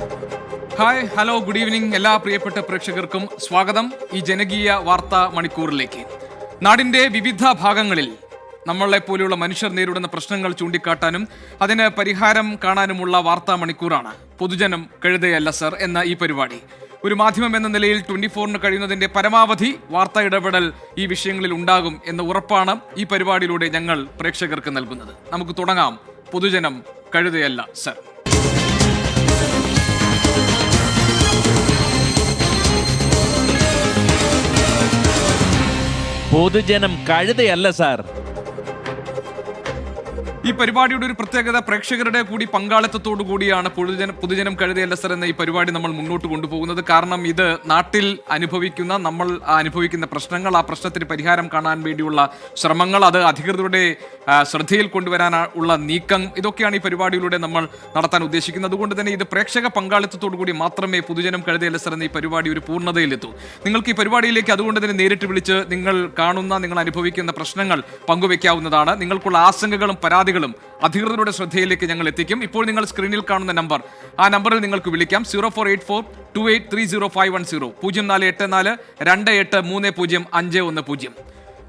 Hi, hello, good evening എല്ലാ പ്രിയപ്പെട്ട പ്രേക്ഷകർക്കും സ്വാഗതം ഈ ജനകീയ വാർത്താ മണിക്കൂറിലേക്ക്. നാടിന്റെ വിവിധ ഭാഗങ്ങളിൽ നമ്മളെ പോലെയുള്ള മനുഷ്യർ നേരിടുന്ന പ്രശ്നങ്ങൾ ചൂണ്ടിക്കാട്ടാനും അതിന് പരിഹാരം കാണാനുമുള്ള വാർത്താ മണിക്കൂറാണ് പൊതുജനം കഴുതയല്ല സർ എന്ന ഈ പരിപാടി. ഒരു മാധ്യമം എന്ന നിലയിൽ 24-ന് കഴിയുന്നതിന്റെ പരമാവധി വാർത്താ ഇടപെടൽ ഈ വിഷയങ്ങളിൽ ഉണ്ടാകും എന്ന ഉറപ്പാണ് ഈ പരിപാടിയിലൂടെ ഞങ്ങൾ പ്രേക്ഷകർക്ക് നൽകുന്നത്. നമുക്ക് തുടങ്ങാം. പൊതുജനം കഴുതയല്ല സർ. പൊതുജനം കഴുതയല്ല സാർ. ഈ പരിപാടിയുടെ ഒരു പ്രത്യേകത പ്രേക്ഷകരുടെ കൂടി പങ്കാളിത്തത്തോടു കൂടിയാണ് പൊതുജനം കഴുതയല്ല സർ എന്ന ഈ പരിപാടി നമ്മൾ മുന്നോട്ട് കൊണ്ടുപോകുന്നത്. കാരണം ഇത് നാട്ടിൽ നമ്മൾ അനുഭവിക്കുന്ന പ്രശ്നങ്ങൾ, ആ പ്രശ്നത്തിന് പരിഹാരം കാണാൻ വേണ്ടിയുള്ള ശ്രമങ്ങൾ, അത് അധികൃതരുടെ ശ്രദ്ധയിൽ കൊണ്ടുവരാൻ ഉള്ള നീക്കം, ഇതൊക്കെയാണ് ഈ പരിപാടിയിലൂടെ നമ്മൾ നടത്താൻ ഉദ്ദേശിക്കുന്നത്. അതുകൊണ്ട് തന്നെ ഇത് പ്രേക്ഷക പങ്കാളിത്തത്തോടു കൂടി മാത്രമേ പൊതുജനം കഴുതയല്ല സർ എന്ന ഈ പരിപാടി ഒരു പൂർണ്ണതയിലെത്തൂ. നിങ്ങൾക്ക് ഈ പരിപാടിയിലേക്ക് അതുകൊണ്ട് തന്നെ നേരിട്ട് വിളിച്ച് നിങ്ങൾ അനുഭവിക്കുന്ന പ്രശ്നങ്ങൾ പങ്കുവെക്കാവുന്നതാണ്. നിങ്ങൾക്കുള്ള ആശങ്കകളും പരാതികളും അധികൃതരുടെ ശ്രദ്ധയിലേക്ക് ഞങ്ങൾ എത്തിക്കും. ഇപ്പോൾ നിങ്ങൾ സ്ക്രീനിൽ കാണുന്ന നമ്പർ, ആ നമ്പറിൽ നിങ്ങൾക്ക് വിളിക്കാം. 048428305110 0484283050.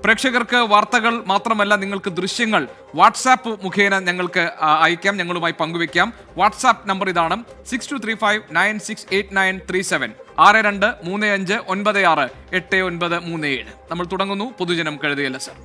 പ്രേക്ഷകർക്ക് വാർത്തകൾ മാത്രമല്ല, നിങ്ങൾക്ക് ദൃശ്യങ്ങൾ വാട്സാപ്പ് മുഖേന ഞങ്ങൾക്ക് അയക്കാം, ഞങ്ങളുമായി പങ്കുവെക്കാം. വാട്സാപ്പ് നമ്പർ ഇതാണ് 6235968937 6235968937. നമ്മൾ തുടങ്ങുന്നു പൊതുജനം കഴുതയല്ല സർ.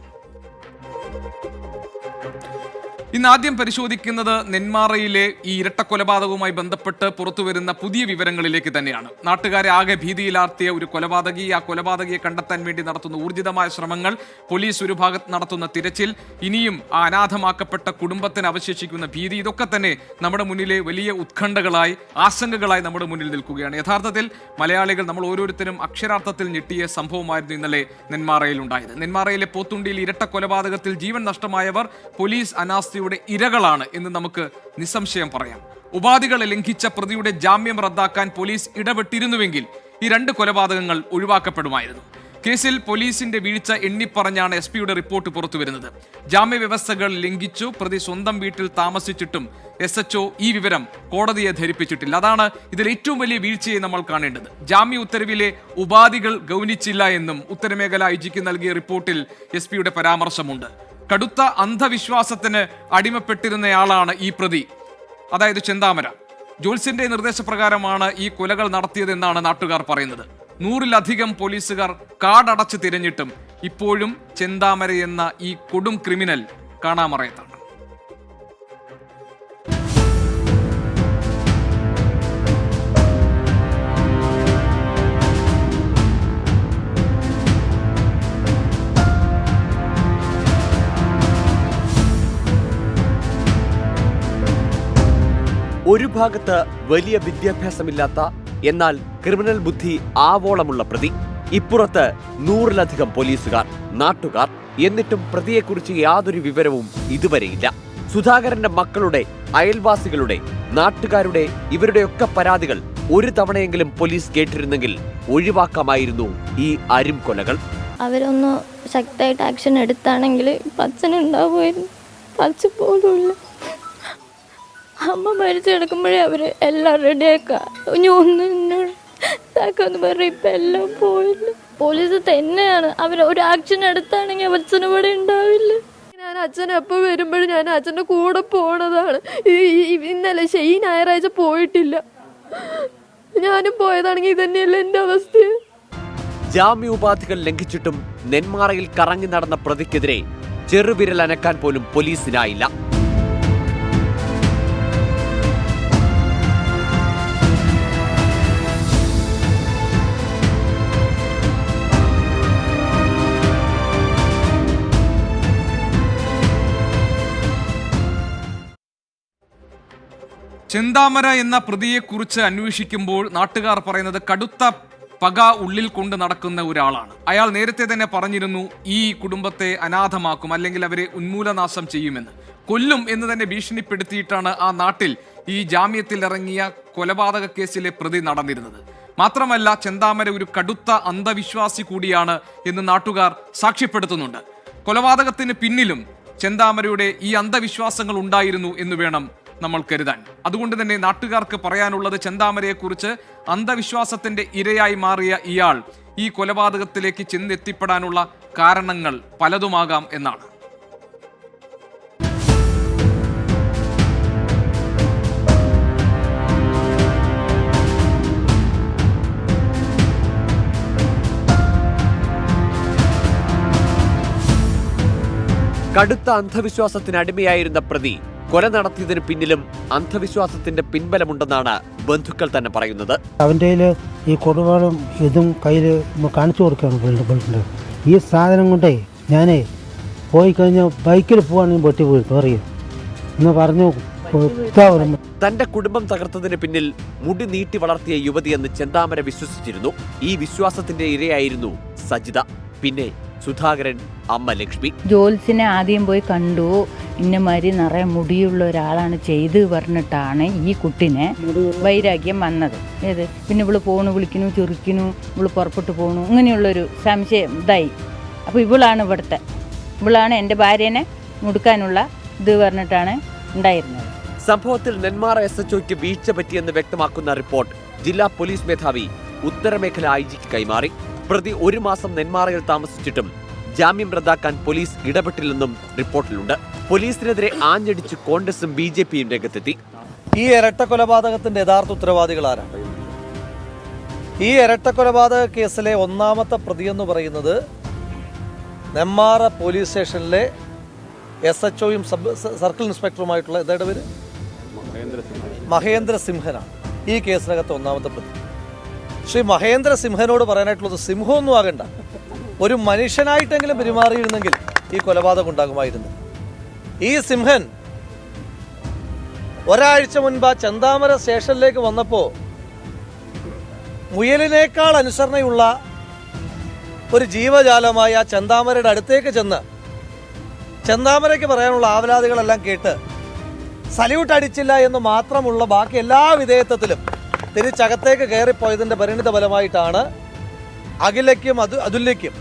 ഇന്ന് ആദ്യം പരിശോധിക്കുന്നത് നെന്മാറയിലെ ഈ ഇരട്ട കൊലപാതകവുമായി ബന്ധപ്പെട്ട് പുറത്തുവരുന്ന പുതിയ വിവരങ്ങളിലേക്ക് തന്നെയാണ്. നാട്ടുകാരെ ആകെ ഭീതിയിലാർത്തിയ ഒരു കൊലപാതകി, ആ കൊലപാതകിയെ കണ്ടെത്താൻ വേണ്ടി നടത്തുന്ന ഊർജിതമായ ശ്രമങ്ങൾ, പോലീസ് ഒരു ഭാഗത്ത് നടത്തുന്ന തിരച്ചിൽ, ഇനിയും ആ അനാഥമാക്കപ്പെട്ട കുടുംബത്തിന് അവശേഷിക്കുന്ന ഭീതി, ഇതൊക്കെ തന്നെ നമ്മുടെ മുന്നിലെ വലിയ ഉത്കണ്ഠകളായി, ആശങ്കകളായി നമ്മുടെ മുന്നിൽ നിൽക്കുകയാണ്. യഥാർത്ഥത്തിൽ മലയാളികൾ നമ്മൾ ഓരോരുത്തരും അക്ഷരാർത്ഥത്തിൽ ഞെട്ടിയ സംഭവമായിരുന്നു ഇന്നലെ നെന്മാറയിൽ ഉണ്ടായത്. നെന്മാറയിലെ പോത്തുണ്ടിയിൽ ഇരട്ട കൊലപാതകത്തിൽ ജീവൻ നഷ്ടമായവർ പോലീസ് അനാസ്ഥയുടെ ഇരകളാണ് എന്ന് നമുക്ക് നിസ്സംശയം പറയാം. ഉപാധികളെ ലംഘിച്ച പ്രതിയുടെ ജാമ്യം റദ്ദാക്കാൻ പോലീസ് ഇടപെട്ടിരുന്നുവെങ്കിൽ ഈ 2 കൊലപാതകങ്ങൾ ഒഴിവാക്കപ്പെടുമായിരുന്നു. കേസിൽ പോലീസിന്റെ വീഴ്ച എണ്ണിപ്പറഞ്ഞാണ് SP-യുടെ റിപ്പോർട്ട് പുറത്തുവരുന്നത്. ജാമ്യവ്യവസ്ഥകൾ ലംഘിച്ചു പ്രതി സ്വന്തം വീട്ടിൽ താമസിച്ചിട്ടും SHO ഈ വിവരം കോടതിയെ ധരിപ്പിച്ചിട്ടില്ല. അതാണ് ഇതിൽ ഏറ്റവും വലിയ വീഴ്ചയെ നമ്മൾ കാണേണ്ടത്. ജാമ്യ ഉത്തരവിലെ ഉപാധികൾ ഗൗനിച്ചില്ല എന്നും ഉത്തരമേഖല IGക്ക് നൽകിയ റിപ്പോർട്ടിൽ SP-യുടെ പരാമർശമുണ്ട്. കടുത്ത അന്ധവിശ്വാസത്തിന് അടിമപ്പെട്ടിരുന്നയാളാണ് ഈ പ്രതി, അതായത് ചെന്താമര. ജോത്സ്യന്റെ നിർദ്ദേശപ്രകാരമാണ് ഈ കൊലകൾ നടത്തിയതെന്നാണ് നാട്ടുകാർ പറയുന്നത്. 100-ലധികം പോലീസുകാർ കാടടച്ച് തിരഞ്ഞിട്ടും ഇപ്പോഴും ചെന്താമര എന്ന ഈ കൊടും ക്രിമിനൽ കാണാമറയത്താണ്. ഒരു ഭാഗത്ത് വലിയ വിദ്യാഭ്യാസമില്ലാത്ത എന്നാൽ ക്രിമിനൽ ബുദ്ധി ആവോളമുള്ള പ്രതി, ഇപ്പുറത്ത് 100-ലധികം പോലീസുകാർ, നാട്ടുകാർ. എന്നിട്ടും പ്രതിയെക്കുറിച്ച് യാതൊരു വിവരവും ഇതുവരെയില്ല. സുധാകരന്റെ മക്കളുടെ, അയൽവാസികളുടെ, നാട്ടുകാരുടെ, ഇവരുടെയൊക്കെ പരാതികൾ ഒരു തവണയെങ്കിലും പോലീസ് കേട്ടിരുന്നെങ്കിൽ ഒഴിവാക്കാമായിരുന്നു ഈ അരും കൊലകൾ. അവരൊന്ന് ശക്തമായിട്ട് ആക്ഷൻ എടുത്താണെങ്കിൽ അച്ഛനുണ്ടാവുമായിരുന്നു. അച്ഛൻ പോലുമില്ല. അമ്മ മരിച്ചു കിടക്കുമ്പോഴേ അവർ എല്ലാം റെഡിയാക്കാന്ന് പറയും. ഇപ്പം എല്ലാം പോയില്ല. പോലീസ് തന്നെയാണ് അവർ ഒരു ആക്ഷൻ എടുത്താണെങ്കിൽ അച്ഛനും ഇവിടെ ഉണ്ടാവില്ല. ഞാൻ അച്ഛൻ എപ്പോൾ വരുമ്പോഴും ഞാൻ അച്ഛൻ്റെ കൂടെ പോണതാണ്. ഇന്നലെ ഈ ഞായറാഴ്ച പോയിട്ടില്ല. ഞാനും പോയതാണെങ്കിൽ ഇതന്നെയല്ല എൻ്റെ അവസ്ഥ. ജാമ്യോപാധികൾ ലംഘിച്ചിട്ടും നെന്മാറയിൽ കറങ്ങി നടന്ന പ്രതിക്കെതിരെ ചെറുവിരൽ അനക്കാൻ പോലും പോലീസിനായില്ല. ചെന്താമര എന്ന പ്രതിയെക്കുറിച്ച് അന്വേഷിക്കുമ്പോൾ നാട്ടുകാർ പറയുന്നത് കടുത്ത പക ഉള്ളിൽ കൊണ്ട് നടക്കുന്ന ഒരാളാണ്. അയാൾ നേരത്തെ തന്നെ പറഞ്ഞിരുന്നു ഈ കുടുംബത്തെ അനാഥമാക്കും, അല്ലെങ്കിൽ അവരെ ഉന്മൂലനാശം ചെയ്യുമെന്ന്, കൊല്ലും എന്ന് തന്നെ ഭീഷണിപ്പെടുത്തിയിട്ടാണ് ആ നാട്ടിൽ ഈ ജാമ്യത്തിൽ ഇറങ്ങിയ കൊലപാതക കേസിലെ പ്രതി നടന്നിരുന്നത്. മാത്രമല്ല ചെന്താമര ഒരു കടുത്ത അന്ധവിശ്വാസി കൂടിയാണ് എന്ന് നാട്ടുകാർ സാക്ഷ്യപ്പെടുത്തുന്നുണ്ട്. കൊലപാതകത്തിന് പിന്നിലും ചെന്താമരയുടെ ഈ അന്ധവിശ്വാസങ്ങൾ ഉണ്ടായിരുന്നു എന്ന് വേണം നമ്മൾ കരുതാൻ. അതുകൊണ്ട് തന്നെ നാട്ടുകാർക്ക് പറയാനുള്ളത് ചെന്താമരയെക്കുറിച്ച് അന്ധവിശ്വാസത്തിന്റെ ഇരയായി മാറിയ ഇയാൾ ഈ കൊലപാതകത്തിലേക്ക് ചെന്നെത്തിപ്പെടാനുള്ള കാരണങ്ങൾ പലതുമാകാം എന്നാണ്. കടുത്ത അന്ധവിശ്വാസത്തിന് അടിമയായിരുന്ന പ്രതി കൊല നടത്തിയതിന് പിന്നിലും അന്ധവിശ്വാസത്തിന്റെ പിൻബലമുണ്ടെന്നാണ് ബന്ധുക്കൾ തന്നെ പറയുന്നത്. അവൻ്റെ ഈ കൊടുവാളും ഇതും കയ്യിൽ കാണിച്ചു കൊടുക്കുകയാണ്. ഈ സാധനം കൊണ്ടേ ഞാനേ പോയി കഴിഞ്ഞാൽ ബൈക്കിൽ പോവാണെങ്കിൽ വെട്ടി പോയിട്ട് അറിയും എന്ന് പറഞ്ഞു. തന്റെ കുടുംബം തകർത്തതിന് പിന്നിൽ മുടി നീട്ടി വളർത്തിയ യുവതിയെന്ന് ചെന്താമര വിശ്വസിച്ചിരുന്നു. ഈ വിശ്വാസത്തിന്റെ ഇരയായിരുന്നു സജിത, പിന്നെ സുധാകരൻ, അമ്മ ലക്ഷ്മി. ജോൽസിനെ ആദ്യം പോയി കണ്ടു, ഇന്നമാതിരി നിറയെ മുടിയുള്ള ഒരാളാണ് ചെയ്ത് പറഞ്ഞിട്ടാണ് ഈ കുട്ടിനെ വൈരാഗ്യം വന്നത്. ഏത് പിന്നെ ഇവള് പോണു, വിളിക്കുന്നു, ചെറുക്കുന്നു, ഇവള് പുറപ്പെട്ടു പോണു, ഇങ്ങനെയുള്ളൊരു സംശയം ഇതായി. അപ്പോൾ ഇവളാണ് എൻ്റെ ഭാര്യനെ മുടുക്കാനുള്ള ഇത് പറഞ്ഞിട്ടാണ് ഉണ്ടായിരുന്നത്. സംഭവത്തിൽ നെന്മാറ SHOയ്ക്ക് വീഴ്ച പറ്റിയെന്ന് വ്യക്തമാക്കുന്ന റിപ്പോർട്ട് ജില്ലാ പോലീസ് മേധാവി ഉത്തരമേഖല IGക്ക് കൈമാറി. പ്രതി 1 മാസം നെന്മാറയിൽ താമസിച്ചിട്ടും ജാമ്യം റദ്ദാക്കാൻ പോലീസ് ഇടപെട്ടില്ലെന്നും റിപ്പോർട്ടിലുണ്ട്. പോലീസിനെതിരെ ആഞ്ഞടിച്ച് കോൺഗ്രസും BJPയും രംഗത്തെത്തി. ഈ ഇരട്ട കൊലപാതകത്തിന്റെ യഥാർത്ഥ ഉത്തരവാദികൾ ആരാണ്? ഈ ഇരട്ട കൊലപാതക കേസിലെ ഒന്നാമത്തെ പ്രതിയെന്ന് പറയുന്നത് നെന്മാറ പോലീസ് സ്റ്റേഷനിലെ SHOയും സർക്കിൾ ഇൻസ്പെക്ടറുമായിട്ടുള്ള ഇതേടെ പേര് മഹേന്ദ്ര സിംഹനാണ് ഈ കേസിനകത്ത് ഒന്നാമത്തെ പ്രതി. ശ്രീ മഹേന്ദ്ര സിംഹനോട് പറയാനായിട്ടുള്ളത് സിംഹമൊന്നും ആകണ്ട, ഒരു മനുഷ്യനായിട്ടെങ്കിലും പെരുമാറിയിരുന്നെങ്കിൽ ഈ കൊലപാതകം ഉണ്ടാകുമായിരുന്നു. ഈ സിംഹൻ ഒരാഴ്ച മുൻപ് ചെന്താമര സ്റ്റേഷനിലേക്ക് വന്നപ്പോൾ മുയലിനേക്കാൾ അനുസരണയുള്ള ഒരു ജീവജാലമായ ചെന്താമരയുടെ അടുത്തേക്ക് ചെന്ന് ചെന്താമരയ്ക്ക് പറയാനുള്ള ആവലാതികളെല്ലാം കേട്ട് സല്യൂട്ട് അടിച്ചില്ല എന്ന് മാത്രമുള്ള ബാക്കി എല്ലാ വിധേയത്വത്തിലും തിരിച്ചകത്തേക്ക് കയറിപ്പോയതിൻ്റെ പരിണിത ഫലമായിട്ടാണ് അഖിലയ്ക്കും അതുല്യയ്ക്കും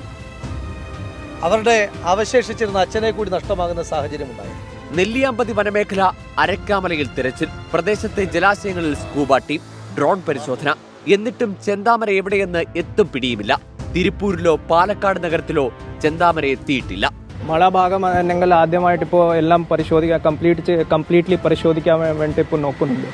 അവരുടെ അവശേഷിച്ചിരുന്ന അച്ഛനെ കൂടി നഷ്ടമാകുന്ന സാഹചര്യമുണ്ടായി. നെല്ലിയാമ്പതി വനമേഖല അരക്കാമലയിൽ തിരച്ചിൽ, പ്രദേശത്തെ ജലാശയങ്ങളിൽ സ്കൂബ ടീം, ഡ്രോൺ പരിശോധന. എന്നിട്ടും ചെന്താമര എവിടെയെന്ന് എത്തും പിടിയുമില്ല. തിരുപ്പൂരിലോ പാലക്കാട് നഗരത്തിലോ ചെന്താമര എത്തിയിട്ടില്ല. മഴ ഭാഗം ഞങ്ങൾ ആദ്യമായിട്ട് ഇപ്പോൾ എല്ലാം കംപ്ലീറ്റ്ലി പരിശോധിക്കാൻ വേണ്ടി ഇപ്പോൾ നോക്കുന്നുണ്ട്.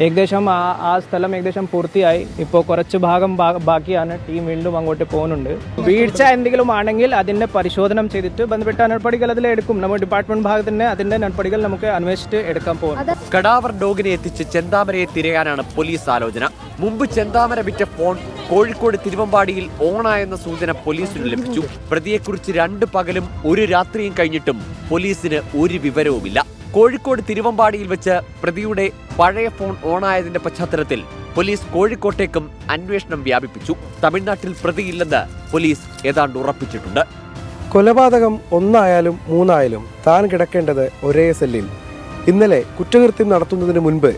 ഏകദേശം ആ സ്ഥലം ഏകദേശം പൂർത്തിയായി. ഇപ്പോൾ കുറച്ച് ഭാഗം ബാക്കിയാണ്. ടീം വീണ്ടും അങ്ങോട്ട് പോകുന്നുണ്ട്. വീഴ്ച എന്തെങ്കിലും ആണെങ്കിൽ അതിൻ്റെ പരിശോധന ചെയ്തിട്ട് ബന്ധപ്പെട്ട നടപടികൾ അതിലെടുക്കും. നമ്മുടെ ഡിപ്പാർട്ട്മെന്റ് ഭാഗത്തിന് അതിൻ്റെ നടപടികൾ നമുക്ക് അന്വേഷിച്ച് എടുക്കാൻ പോകും. കടാവർ ഡോഗിനെ എത്തിച്ച് ചെന്താമരയെ തിരയാനാണ് പോലീസ് ആലോചന. മുമ്പ് ചെന്താമര വിറ്റ ഫോൺ കോഴിക്കോട് തിരുവമ്പാടിയിൽ ഓണായെന്ന സൂചന പോലീസിന് ലഭിച്ചു. പ്രതിയെക്കുറിച്ച് 2 പകലും 1 രാത്രിയും കഴിഞ്ഞിട്ടും പോലീസിന് ഒരു വിവരവുമില്ല. കോഴിക്കോട് തിരുവമ്പാടിയിൽ വെച്ച് പ്രതിയുടെ പഴയ ഫോൺ ഓണായതിന്റെ പശ്ചാത്തലത്തിൽ പോലീസ് കോഴിക്കോട്ടേക്കും അന്വേഷണം വ്യാപിപ്പിച്ചു. തമിഴ്നാട്ടിൽ പ്രതിയില്ലെന്ന് പോലീസ് ഏതാണ്ട് ഉറപ്പിച്ചിട്ടുണ്ട്. കൊലപാതകം 1 ആയാലും 3 ആയാലും താൻ കിടക്കേണ്ടത് ഒരേ സെല്ലിൽ. ഇന്നലെ കുറ്റകൃത്യം നടത്തുന്നതിന് മുൻപ്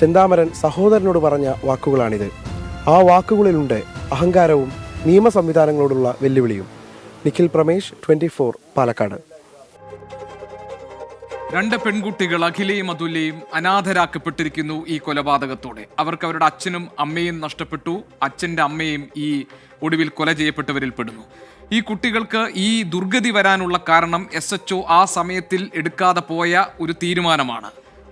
ചെന്താമരൻ സഹോദരനോട് പറഞ്ഞ വാക്കുകളാണിത്. ആ വാക്കുകളിലുണ്ട് അഹങ്കാരവും നിയമ സംവിധാനങ്ങളോടുള്ള വെല്ലുവിളിയും. നിഖിൽ പ്രമേഷ്, 24 പാലക്കാട്. 2 പെൺകുട്ടികൾ അഖിലയും അതുല്യയും അനാഥരാക്കപ്പെട്ടിരിക്കുന്നു ഈ കൊലപാതകത്തോടെ. അവർക്ക് അവരുടെ അച്ഛനും അമ്മയും നഷ്ടപ്പെട്ടു. അച്ഛൻ്റെ അമ്മയും ഈ ഒടുവിൽ കൊല ചെയ്യപ്പെട്ടവരിൽ പെടുന്നു. ഈ കുട്ടികൾക്ക് ഈ ദുർഗതി വരാനുള്ള കാരണം SHO ആ സമയത്തിൽ എടുക്കാതെ പോയ ഒരു തീരുമാനമാണ്.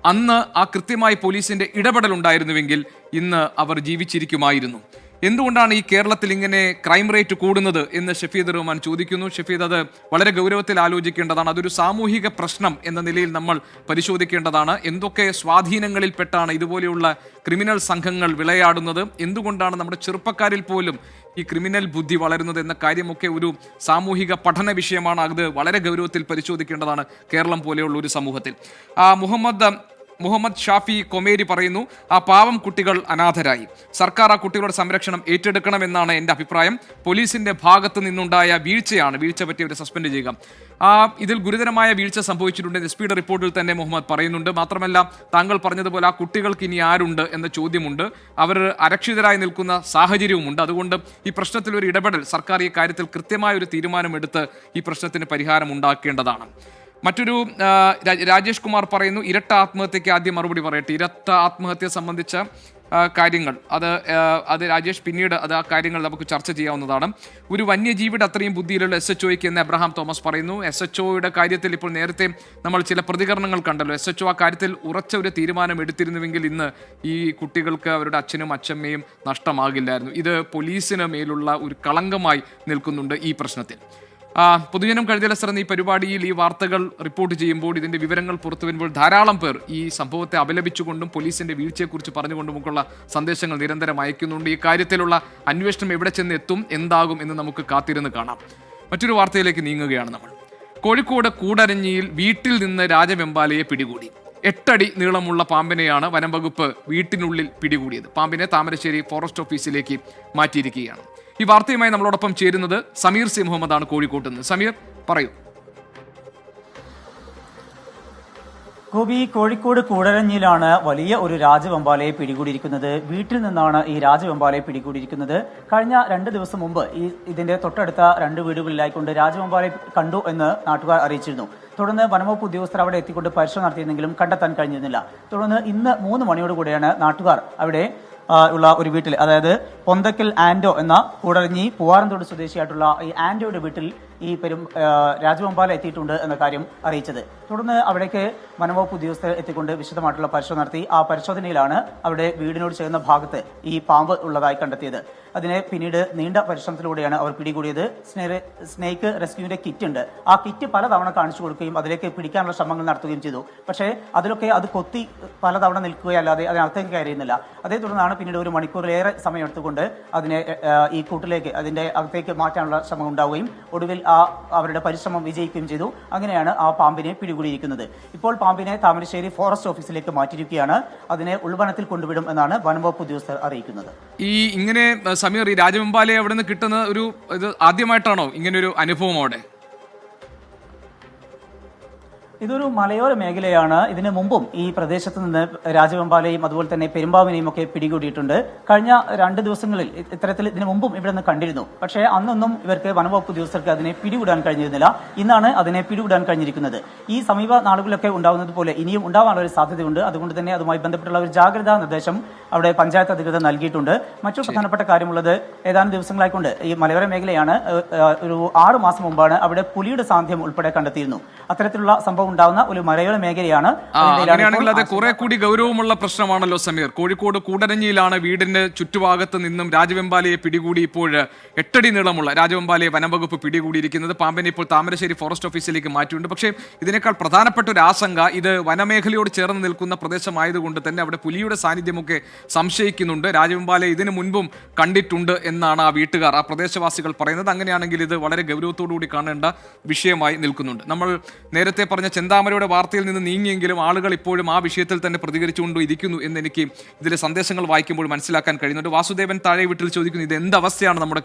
അന്ന് ആ കൃത്യമായി പോലീസിന്റെ ഇടപെടൽ ഉണ്ടായിരുന്നുവെങ്കിൽ ഇന്ന് അവർ ജീവിച്ചിരിക്കുമായിരുന്നു. എന്തുകൊണ്ടാണ് ഈ കേരളത്തിൽ ഇങ്ങനെ ക്രൈം റേറ്റ് കൂടുന്നത് എന്ന് ഷഫീദ് റഹ്മാൻ ചോദിക്കുന്നു. ഷഫീദ്, അത് വളരെ ഗൗരവത്തിൽ ആലോചിക്കേണ്ടതാണ്. അതൊരു സാമൂഹിക പ്രശ്നം എന്ന നിലയിൽ നമ്മൾ പരിശോധിക്കേണ്ടതാണ്. എന്തൊക്കെ സ്വാധീനങ്ങളിൽപ്പെട്ടാണ് ഇതുപോലെയുള്ള ക്രിമിനൽ സംഘങ്ങൾ വിളയാടുന്നത്? എന്തുകൊണ്ടാണ് നമ്മുടെ ചെറുപ്പക്കാരിൽ പോലും ഈ ക്രിമിനൽ ബുദ്ധി വളരുന്നത് എന്ന കാര്യമൊക്കെ ഒരു സാമൂഹിക പഠന വിഷയമാണ്. അത് വളരെ ഗൗരവത്തിൽ പരിശോധിക്കേണ്ടതാണ് കേരളം പോലെയുള്ള ഒരു സമൂഹത്തിൽ. മുഹമ്മദ് ഷാഫി കൊമേരി പറയുന്നു, ആ പാവം കുട്ടികൾ അനാഥരായി. സർക്കാർ ആ കുട്ടികളുടെ സംരക്ഷണം ഏറ്റെടുക്കണമെന്നാണ് എൻ്റെ അഭിപ്രായം. പോലീസിന്റെ ഭാഗത്ത് നിന്നുണ്ടായ വീഴ്ചയാണ്. വീഴ്ച പറ്റിയവരെ സസ്പെൻഡ് ചെയ്യുക. ഇതിൽ ഗുരുതരമായ വീഴ്ച സംഭവിച്ചിട്ടുണ്ടെന്ന് SP യുടെ റിപ്പോർട്ടിൽ തന്നെ മുഹമ്മദ് പറയുന്നുണ്ട്. മാത്രമല്ല, താങ്കൾ പറഞ്ഞതുപോലെ ആ കുട്ടികൾക്ക് ഇനി ആരുണ്ട് എന്ന ചോദ്യമുണ്ട്. അവർ അരക്ഷിതരായി നിൽക്കുന്ന സാഹചര്യവുമുണ്ട്. അതുകൊണ്ട് ഈ പ്രശ്നത്തിൽ ഒരു ഇടപെടൽ സർക്കാർ ഈ കാര്യത്തിൽ കൃത്യമായ ഒരു തീരുമാനമെടുത്ത് ഈ പ്രശ്നത്തിന് പരിഹാരം ഉണ്ടാക്കേണ്ടതാണ്. മറ്റൊരു രാജേഷ് കുമാർ പറയുന്നു, ഇരട്ട ആത്മഹത്യക്ക് ആദ്യം മറുപടി പറയട്ടെ. ഇരട്ട ആത്മഹത്യ സംബന്ധിച്ച കാര്യങ്ങൾ അത് രാജേഷ് പിന്നീട് ആ കാര്യങ്ങൾ നമുക്ക് ചർച്ച ചെയ്യാവുന്നതാണ്. ഒരു വന്യജീവിയുടെ അത്രയും ബുദ്ധിയിലുള്ള SHOയ്ക്ക് എന്ന് എബ്രഹാം തോമസ് പറയുന്നു. SHOയുടെ കാര്യത്തിൽ ഇപ്പോൾ നേരത്തെ നമ്മൾ ചില പ്രതികരണങ്ങൾ കണ്ടല്ലോ. SHO ആ കാര്യത്തിൽ ഉറച്ച ഒരു തീരുമാനം എടുത്തിരുന്നുവെങ്കിൽ ഇന്ന് ഈ കുട്ടികൾക്ക് അവരുടെ അച്ഛനും അച്ഛമ്മയും നഷ്ടമാകില്ലായിരുന്നു. ഇത് പോലീസിന് മേലുള്ള ഒരു കളങ്കമായി നിൽക്കുന്നുണ്ട് ഈ പ്രശ്നത്തിൽ. പൊതുജനം കഴുതലസർ ഈ പരിപാടിയിൽ ഈ വാർത്തകൾ റിപ്പോർട്ട് ചെയ്യുമ്പോൾ, ഇതിന്റെ വിവരങ്ങൾ പുറത്തു വരുമ്പോൾ ധാരാളം പേർ ഈ സംഭവത്തെ അപലപിച്ചുകൊണ്ടും പോലീസിന്റെ വീഴ്ചയെക്കുറിച്ച് പറഞ്ഞുകൊണ്ടുമൊക്കെയുള്ള സന്ദേശങ്ങൾ നിരന്തരം അയക്കുന്നുണ്ട്. ഈ കാര്യത്തിലുള്ള അന്വേഷണം എവിടെ ചെന്ന് എത്തും, എന്താകും എന്ന് നമുക്ക് കാത്തിരുന്ന് കാണാം. മറ്റൊരു വാർത്തയിലേക്ക് നീങ്ങുകയാണ് നമ്മൾ. കോഴിക്കോട് കൂടരഞ്ഞിയിൽ വീട്ടിൽ നിന്ന് രാജവെമ്പാലയെ പിടികൂടി. 8 അടി നീളമുള്ള പാമ്പിനെയാണ് വനം വകുപ്പ് വീട്ടിനുള്ളിൽ പിടികൂടിയത്. പാമ്പിനെ താമരശ്ശേരി ഫോറസ്റ്റ് ഓഫീസിലേക്ക് മാറ്റിയിരിക്കുകയാണ്. ഈ വാർത്തയുമായി നമ്മളോടൊപ്പം ചേരുന്നത് സമീർ സി മുഹമ്മദാണ് കോഴിക്കോട്ട് നിന്ന്. സമീർ, പറയൂ. ഗോപി, കോഴിക്കോട് കൂടരഞ്ഞിയിലാണ് വലിയ ഒരു രാജവെമ്പാലയെ പിടികൂടിയിരിക്കുന്നത്. വീട്ടിൽ നിന്നാണ് ഈ രാജവെമ്പാലയെ പിടികൂടിയിരിക്കുന്നത്. കഴിഞ്ഞ 2 ദിവസം മുമ്പ് ഇതിന്റെ തൊട്ടടുത്ത 2 വീടുകളിലായിക്കൊണ്ട് രാജവെമ്പാലയെ കണ്ടു എന്ന് നാട്ടുകാർ അറിയിച്ചിരുന്നു. തുടർന്ന് വനംവകുപ്പ് ഉദ്യോഗസ്ഥർ അവിടെ എത്തിക്കൊണ്ട് പരിശോധന നടത്തിയിരുന്നെങ്കിലും കണ്ടെത്താൻ കഴിഞ്ഞിരുന്നില്ല. തുടർന്ന് ഇന്ന് 3 മണിയോടുകൂടിയാണ് നാട്ടുകാർ അവിടെ ഉള്ള ഒരു വീട്ടിൽ, അതായത് പൊന്തക്കൽ ആൻഡോ എന്ന കൂടരഞ്ഞി പൂവാറന്തോട് സ്വദേശിയായിട്ടുള്ള ഈ ആൻഡോയുടെ വീട്ടിൽ ഈ രാജവെമ്പാല എത്തിയിട്ടുണ്ട് എന്ന കാര്യം അറിയിച്ചത്. തുടർന്ന് അവിടേക്ക് വനംവകുപ്പ് ഉദ്യോഗസ്ഥർ എത്തിക്കൊണ്ട് വിശദമായിട്ടുള്ള പരിശോധന നടത്തി. ആ പരിശോധനയിലാണ് അവിടെ വീടിനോട് ചേർന്ന ഭാഗത്ത് ഈ പാമ്പ് ഉള്ളതായി കണ്ടെത്തിയത്. അതിനെ പിന്നീട് നീണ്ട പരിശ്രമത്തിലൂടെയാണ് അവർ പിടികൂടിയത്. സ്നേക്ക് റെസ്ക്യൂവിന്റെ കിറ്റ് ഉണ്ട്. ആ കിറ്റ് പലതവണ കാണിച്ചു കൊടുക്കുകയും അതിലേക്ക് പിടിക്കാനുള്ള ശ്രമങ്ങൾ നടത്തുകയും ചെയ്തു. പക്ഷേ അതിലൊക്കെ അത് കൊത്തി പലതവണ നിൽക്കുകയല്ലാതെ അതിനകത്തേക്ക് കയറിയുന്നില്ല. അതേ തുടർന്നാണ് പിന്നീട് 1 മണിക്കൂറിലേറെ സമയമെടുത്തുകൊണ്ട് അതിനെ ഈ കൂട്ടിലേക്ക്, അതിന്റെ അകത്തേക്ക് മാറ്റാനുള്ള ശ്രമം ഉണ്ടാവുകയും ഒടുവിൽ അവരുടെ പരിശ്രമം വിജയിക്കുകയും ചെയ്തു. അങ്ങനെയാണ് ആ പാമ്പിനെ പിടികൂടിയിരിക്കുന്നത്. ഇപ്പോൾ പാമ്പിനെ താമരശ്ശേരി ഫോറസ്റ്റ് ഓഫീസിലേക്ക് മാറ്റിയിരിക്കുകയാണ്. അതിനെ ഉൾവനത്തിൽ കൊണ്ടുവിടും എന്നാണ് വനംവകുപ്പ് ഉദ്യോഗസ്ഥർ അറിയിക്കുന്നത്. ഇങ്ങനെ സമീർ, ഈ രാജവെമ്പാലയെ അവിടെ നിന്ന് കിട്ടുന്ന ഇത് ആദ്യമായിട്ടാണോ ഇങ്ങനൊരു അനുഭവം അവിടെ? ഇതൊരു മലയോര മേഖലയാണ്. ഇതിനു മുമ്പും ഈ പ്രദേശത്ത് നിന്ന് രാജവെമ്പാലയും അതുപോലെ തന്നെ പെരുമ്പാവിനെയും ഒക്കെ പിടികൂടിയിട്ടുണ്ട്. കഴിഞ്ഞ 2 ദിവസങ്ങളിൽ ഇത്തരത്തിൽ ഇതിനു മുമ്പും ഇവിടെ നിന്ന് കണ്ടിരുന്നു. പക്ഷേ അന്നൊന്നും ഇവർക്ക് വനംവകുപ്പ് ഉദ്യോഗസ്ഥർക്ക് അതിനെ പിടികൂടാൻ കഴിഞ്ഞിരുന്നില്ല. ഇന്നാണ് അതിനെ പിടികൂടാൻ കഴിഞ്ഞിരിക്കുന്നത്. ഈ സമീപ നാളുകളിലൊക്കെ ഉണ്ടാകുന്നത് പോലെ ഇനിയും ഉണ്ടാവാനുള്ള ഒരു സാധ്യതയുണ്ട്. അതുകൊണ്ട് തന്നെ അതുമായി ബന്ധപ്പെട്ടുള്ള ഒരു ജാഗ്രതാ നിർദ്ദേശം അവിടെ പഞ്ചായത്ത് അധികൃതർ നൽകിയിട്ടുണ്ട്. മറ്റൊരു പ്രധാനപ്പെട്ട കാര്യമുള്ളത്, ഏതാനും ദിവസങ്ങളായിക്കൊണ്ട് ഈ മലയോര മേഖലയാണ്. ഒരു 6 മാസം മുമ്പാണ് അവിടെ പുലിയുടെ സാന്നിധ്യം ഉൾപ്പെടെ കണ്ടെത്തിയിരുന്നു. അത്തരത്തിലുള്ള സംഭവം ഉണ്ടാകുന്ന ഒരു മലയോര മേഖലയാണ്. അങ്ങനെയാണെങ്കിൽ അത് കുറെ കൂടി ഗൗരവമുള്ള പ്രശ്നമാണല്ലോ സമീർ. കോഴിക്കോട് കൂടരഞ്ഞിയിലാണ് വീടിന്റെ ചുറ്റുഭാഗത്ത് നിന്നും രാജവെമ്പാലയെ പിടികൂടി. ഇപ്പോൾ 8 അടി നീളമുള്ള രാജവെമ്പാലയെ വനംവകുപ്പ് പിടികൂടിയിരിക്കുന്നത്. പാമ്പിനെ ഇപ്പോൾ താമരശ്ശേരി ഫോറസ്റ്റ് ഓഫീസിലേക്ക് മാറ്റിയിട്ടുണ്ട്. പക്ഷേ ഇതിനേക്കാൾ പ്രധാനപ്പെട്ട ഒരു ആശങ്ക, ഇത് വനമേഖലയോട് ചേർന്ന് നിൽക്കുന്ന പ്രദേശമായതുകൊണ്ട് തന്നെ അവിടെ പുലിയുടെ സാന്നിധ്യമൊക്കെ സംശയിക്കുന്നുണ്ട്. രാജവെമ്പാലയെ ഇതിനു മുൻപും കണ്ടിട്ടുണ്ട് എന്നാണ് ആ വീട്ടുകാർ, ആ പ്രദേശവാസികൾ പറയുന്നത്. അങ്ങനെയാണെങ്കിൽ ഇത് വളരെ ഗൗരവത്തോടുകൂടി കാണേണ്ട വിഷയമായി നിൽക്കുന്നുണ്ട്. നമ്മൾ നേരത്തെ പറഞ്ഞ ചെന്താമരയുടെ വാർത്തയിൽ നിന്ന് നീങ്ങിയെങ്കിലും ആളുകൾ ഇപ്പോഴും ആ വിഷയത്തിൽ തന്നെ പ്രതികരിച്ചുകൊണ്ടിരിക്കുന്നു എന്ന് എനിക്ക് ഇതിലെ സന്ദേശങ്ങൾ വായിക്കുമ്പോൾ മനസ്സിലാക്കാൻ കഴിയുന്നുണ്ട്. വാസുദേവൻ താഴെ വീട്ടിൽ ചോദിക്കുന്നു, ഇത് എന്ത് അവസ്ഥയാണ് നമ്മുടെ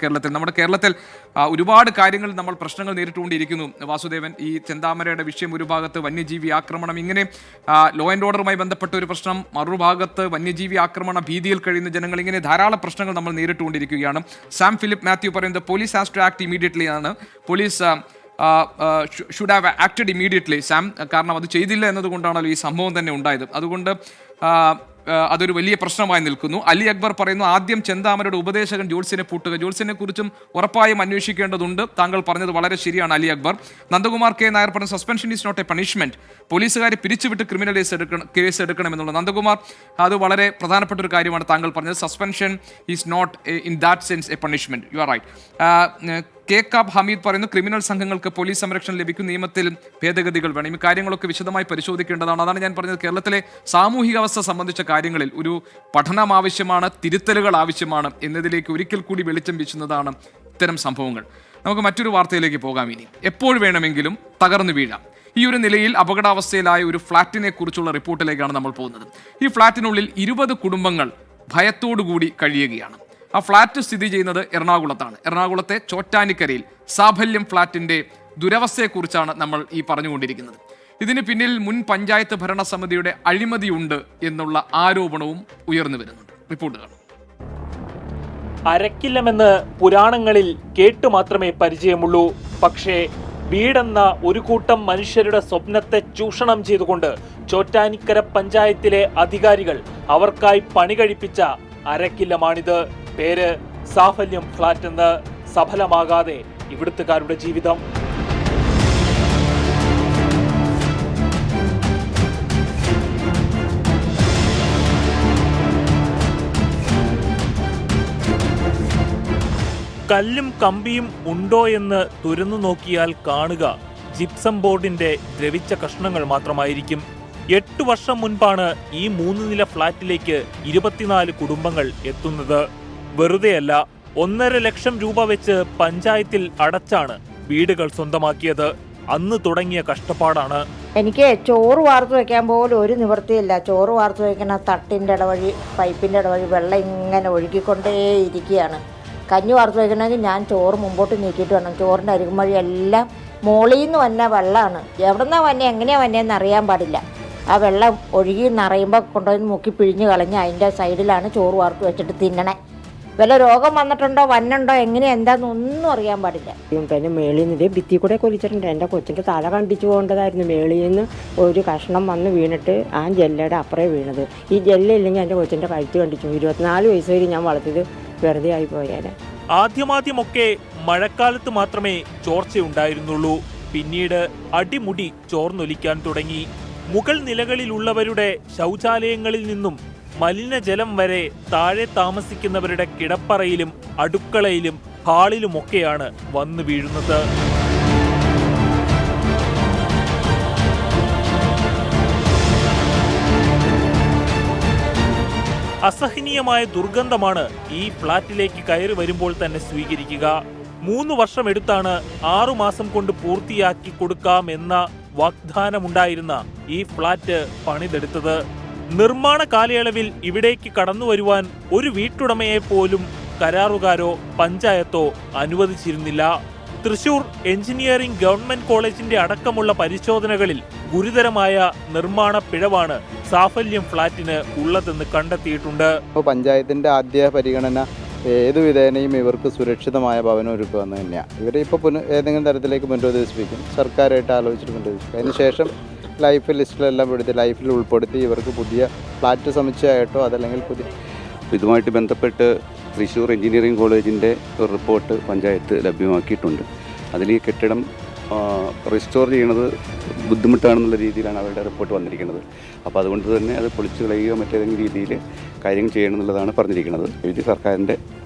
കേരളത്തിൽ ഒരുപാട് കാര്യങ്ങൾ നമ്മൾ പ്രശ്നങ്ങൾ നേരിട്ടുകൊണ്ടിരിക്കുന്നു. വാസുദേവൻ, ഈ ചെന്താമരയുടെ വിഷയം ഒരു ഭാഗത്ത് വന്യജീവി ആക്രമണം, ഇങ്ങനെ ലോ ആൻഡ് ഓർഡറുമായി ബന്ധപ്പെട്ട ഒരു പ്രശ്നം, മറുഭാഗത്ത് വന്യജീവി ആക്രമണ ഭീതിയിൽ കഴിയുന്ന ജനങ്ങൾ, ഇങ്ങനെ ധാരാളം പ്രശ്നങ്ങൾ നമ്മൾ നേരിട്ടുകൊണ്ടിരിക്കുകയാണ്. സാം ഫിലിപ്പ് മാത്യു പറയുന്നത് police has to act immediately ആണ്. Police should have acted immediately Sam, കാരണം അത് ചെയ്തില്ല എന്നതുകൊണ്ടാണല്ലോ ഈ സംഭവം തന്നെ ഉണ്ടായത്. അതുകൊണ്ട് അതൊരു വലിയ പ്രശ്നമായി നിൽക്കുന്നു. അലി അക്ബർ പറയുന്നു, ആദ്യം ചെന്താമരയുടെ ഉപദേശകൻ ജോത്സ്യനെ പൂട്ടുക. ജോത്സ്യനെ കുറിച്ചും ഉറപ്പായും അന്വേഷിക്കേണ്ടതുണ്ട്. താങ്കൾ പറഞ്ഞത് വളരെ ശരിയാണ് അലി അക്ബർ. നന്ദകുമാർ കെ നായർ പറഞ്ഞു, suspension is not a punishment. പോലീസുകാരെ പിരിച്ചുവിട്ട് ക്രിമിനൽ കേസ് എടുക്കണമെന്നുള്ളത്. നന്ദകുമാർ, അത് വളരെ പ്രധാനപ്പെട്ട ഒരു കാര്യമാണ് താങ്കൾ പറഞ്ഞത്. Suspension is not in that sense a punishment. You are right. K കാബ് ഹമീദ് പറയുന്നു, ക്രിമിനൽ സംഘങ്ങൾക്ക് പോലീസ് സംരക്ഷണം ലഭിക്കും, നിയമത്തിൽ ഭേദഗതികൾ വേണം. ഈ കാര്യങ്ങളൊക്കെ വിശദമായി പരിശോധിക്കേണ്ടതാണ്. അതാണ് ഞാൻ പറഞ്ഞത്, കേരളത്തിലെ സാമൂഹികാവസ്ഥ സംബന്ധിച്ച കാര്യങ്ങളിൽ ഒരു പഠനം ആവശ്യമാണ്, തിരുത്തലുകൾ ആവശ്യമാണ് എന്നതിലേക്ക് ഒരിക്കൽ കൂടി വെളിച്ചം വീശുന്നതാണ് ഇത്തരം സംഭവങ്ങൾ. നമുക്ക് മറ്റൊരു വാർത്തയിലേക്ക് പോകാം. ഇനി എപ്പോൾ വേണമെങ്കിലും തകർന്നു വീഴാം. ഈ ഒരു നിലയിൽ അപകടാവസ്ഥയിലായ ഒരു ഫ്ളാറ്റിനെ കുറിച്ചുള്ള റിപ്പോർട്ടിലേക്കാണ് നമ്മൾ പോകുന്നത്. ഈ ഫ്ളാറ്റിനുള്ളിൽ 20 കുടുംബങ്ങൾ ഭയത്തോടുകൂടി കഴിയുകയാണ്. ആ ഫ്ളാറ്റ് സ്ഥിതി ചെയ്യുന്നത് എറണാകുളത്താണ്. എറണാകുളത്തെ ചോറ്റാനിക്കരയിൽ സാഫല്യം ഫ്ളാറ്റിന്റെ ദുരവസ്ഥയെക്കുറിച്ചാണ് നമ്മൾ ഈ പറഞ്ഞുകൊണ്ടിരിക്കുന്നത്. ഇതിന് പിന്നിൽ മുൻ പഞ്ചായത്ത് ഭരണസമിതിയുടെ അഴിമതിയുണ്ട് എന്നുള്ള ആരോപണവും ഉയർന്നു വരുന്നുണ്ട്. റിപ്പോർട്ട് കാണും. അരക്കില്ലമെന്ന് പുരാണങ്ങളിൽ കേട്ടു മാത്രമേ പരിചയമുള്ളൂ. പക്ഷേ വീടെന്ന ഒരു കൂട്ടം മനുഷ്യരുടെ സ്വപ്നത്തെ ചൂഷണം ചെയ്തുകൊണ്ട് ചോറ്റാനിക്കര പഞ്ചായത്തിലെ അധികാരികൾ അവർക്കായി പണി കഴിപ്പിച്ച അരക്കില്ലമാണിത്. പേര് സാഫല്യം ഫ്ലാറ്റ് എന്ന്. സഫലമാകാതെ ഇവിടുത്തുകാരുടെ ജീവിതം. കല്ലും കമ്പിയും ഉണ്ടോ എന്ന് തുറന്നു നോക്കിയാൽ കാണുക ജിപ്സം ബോർഡിന്റെ ദ്രവിച്ച കഷ്ണങ്ങൾ മാത്രമായിരിക്കും. 8 വർഷം മുൻപാണ് ഈ 3 നില ഫ്ളാറ്റിലേക്ക് 24 കുടുംബങ്ങൾ എത്തുന്നത്. വെറുതെയല്ല, 1.5 ലക്ഷം രൂപ വെച്ച് പഞ്ചായത്തിൽ അടച്ചാണ് വീടുകൾ സ്വന്തമാക്കിയത്. അന്ന് തുടങ്ങിയ കഷ്ടപ്പാടാണ്. എനിക്ക് ചോറ് വാർത്ത് വയ്ക്കാൻ പോലും ഒരു നിവൃത്തിയില്ല. ചോറ് വാർത്ത് വയ്ക്കുന്ന തട്ടിൻ്റെ ഇടവഴി, പൈപ്പിൻ്റെ ഇടവഴി വെള്ളം ഇങ്ങനെ ഒഴുകിക്കൊണ്ടേയിരിക്കുകയാണ്. കഞ്ഞി വാർത്ത് വയ്ക്കണമെങ്കിൽ ഞാൻ ചോറ് മുമ്പോട്ട് നീക്കിയിട്ട് വേണം. ചോറിൻ്റെ അരികും വഴി എല്ലാം മോളിൽ നിന്ന് വന്ന വെള്ളമാണ്. എവിടെ നിന്നാണ് വന്നെ, എങ്ങനെയാണ് വന്നതെന്ന് അറിയാൻ പാടില്ല. ആ വെള്ളം ഒഴുകി നിറയുമ്പോൾ കൊണ്ടുപോയി മുക്കി പിഴിഞ്ഞ് കളഞ്ഞ് അതിൻ്റെ സൈഡിലാണ് ചോറ് വാർത്ത് വെച്ചിട്ട് തിന്നണേ. വല്ല രോഗം വന്നിട്ടുണ്ടോ, വന്നുണ്ടോ, എങ്ങനെ എന്താണെന്നൊന്നും അറിയാൻ പാടില്ല. പിന്നെ മേളിൽ നിന്ന് ഭിത്തി കൂടെ കൊലിച്ചിട്ടുണ്ട്. എൻ്റെ കൊച്ചിൻ്റെ തല കണ്ടിച്ചു പോകേണ്ടതായിരുന്നു. മേളിൽ നിന്ന് ഒരു കഷ്ണം വന്ന് വീണിട്ട് ആ ജല്ലയുടെ അപ്പുറേ വീണത്. ഈ ജല്ലില്ലെങ്കിൽ എൻ്റെ കൊച്ചിൻ്റെ കഴുത്ത് കണ്ടിച്ചു. 24 വയസ്സ് വരെ ഞാൻ വളർത്തിയത് വെറുതെ ആയി പോയാൽ. ആദ്യമൊക്കെ മഴക്കാലത്ത് മാത്രമേ ചോർച്ചയുണ്ടായിരുന്നുള്ളൂ. പിന്നീട് അടിമുടി ചോർന്നൊലിക്കാൻ തുടങ്ങി. മുകൾ നിലകളിലുള്ളവരുടെ ശൗചാലയങ്ങളിൽ നിന്നും മലിനജലം വരെ താഴെ താമസിക്കുന്നവരുടെ കിടപ്പറയിലും അടുക്കളയിലും ഹാളിലുമൊക്കെയാണ് വന്നു വീഴുന്നത്. അസഹനീയമായ ദുർഗന്ധമാണ് ഈ ഫ്ളാറ്റിലേക്ക് കയറി വരുമ്പോൾ തന്നെ സ്വീകരിക്കുക. 3 വർഷമെടുത്താണ് 6 മാസം കൊണ്ട് പൂർത്തിയാക്കി കൊടുക്കാമെന്ന വാഗ്ദാനമുണ്ടായിരുന്ന ഈ ഫ്ളാറ്റ് പണിതെടുത്തത്. നിർമ്മാണ കാലയളവിൽ ഇവിടേക്ക് കടന്നു വരുവാൻ ഒരു വീട്ടുടമയെ പോലും കരാറുകാരോ പഞ്ചായത്തോ അനുവദിച്ചിരുന്നില്ല. തൃശൂർ എഞ്ചിനീയറിംഗ് ഗവൺമെന്റ് കോളേജിന്റെ അടക്കമുള്ള പരിശോധനകളിൽ ഗുരുതരമായ നിർമ്മാണ പിഴവാണ് സാഫല്യം ഫ്ളാറ്റിന് ഉള്ളതെന്ന് കണ്ടെത്തിയിട്ടുണ്ട്. പഞ്ചായത്തിന്റെ ആദ്യ പരിഗണന ഏതു വിധേനയും ഇവർക്ക് സുരക്ഷിതമായ ഭവനം ഒരുക്കുക എന്ന് തന്നെയാണ്. ഇവരെ ഇപ്പോൾ ഏതെങ്കിലും തരത്തിലേക്ക് പുനരുദ്ധരിപ്പിക്കും, സർക്കാരായിട്ട് ആലോചിച്ചിട്ട് പുനരുദ്ധരിപ്പിക്കും. അതിനുശേഷം ലൈഫ് ലിസ്റ്റിലെല്ലാം പെടുത്തി ലൈഫിൽ ഉൾപ്പെടുത്തി ഇവർക്ക് പുതിയ ഫ്ലാറ്റ് സമുച്ചയമായിട്ടോ അതല്ലെങ്കിൽ പുതിയ ഇതുമായിട്ട് ബന്ധപ്പെട്ട് തൃശ്ശൂർ എഞ്ചിനീയറിംഗ് കോളേജിൻ്റെ ഒരു റിപ്പോർട്ട് പഞ്ചായത്ത് ലഭ്യമാക്കിയിട്ടുണ്ട്. അതിൽ ഈ കെട്ടിടം റിസ്റ്റോർ ചെയ്യുന്നത് ബുദ്ധിമുട്ടാണെന്നുള്ള രീതിയിലാണ് അവരുടെ റിപ്പോർട്ട് വന്നിരിക്കുന്നത്. അപ്പോൾ അതുകൊണ്ട് തന്നെ അത് പൊളിച്ചു കളയുകയോ മറ്റേതെങ്കിലും രീതിയിൽ കാര്യങ്ങൾ ചെയ്യണമെന്നുള്ളതാണ് പറഞ്ഞിരിക്കുന്നത്. ഇത് സർക്കാരിൻ്റെ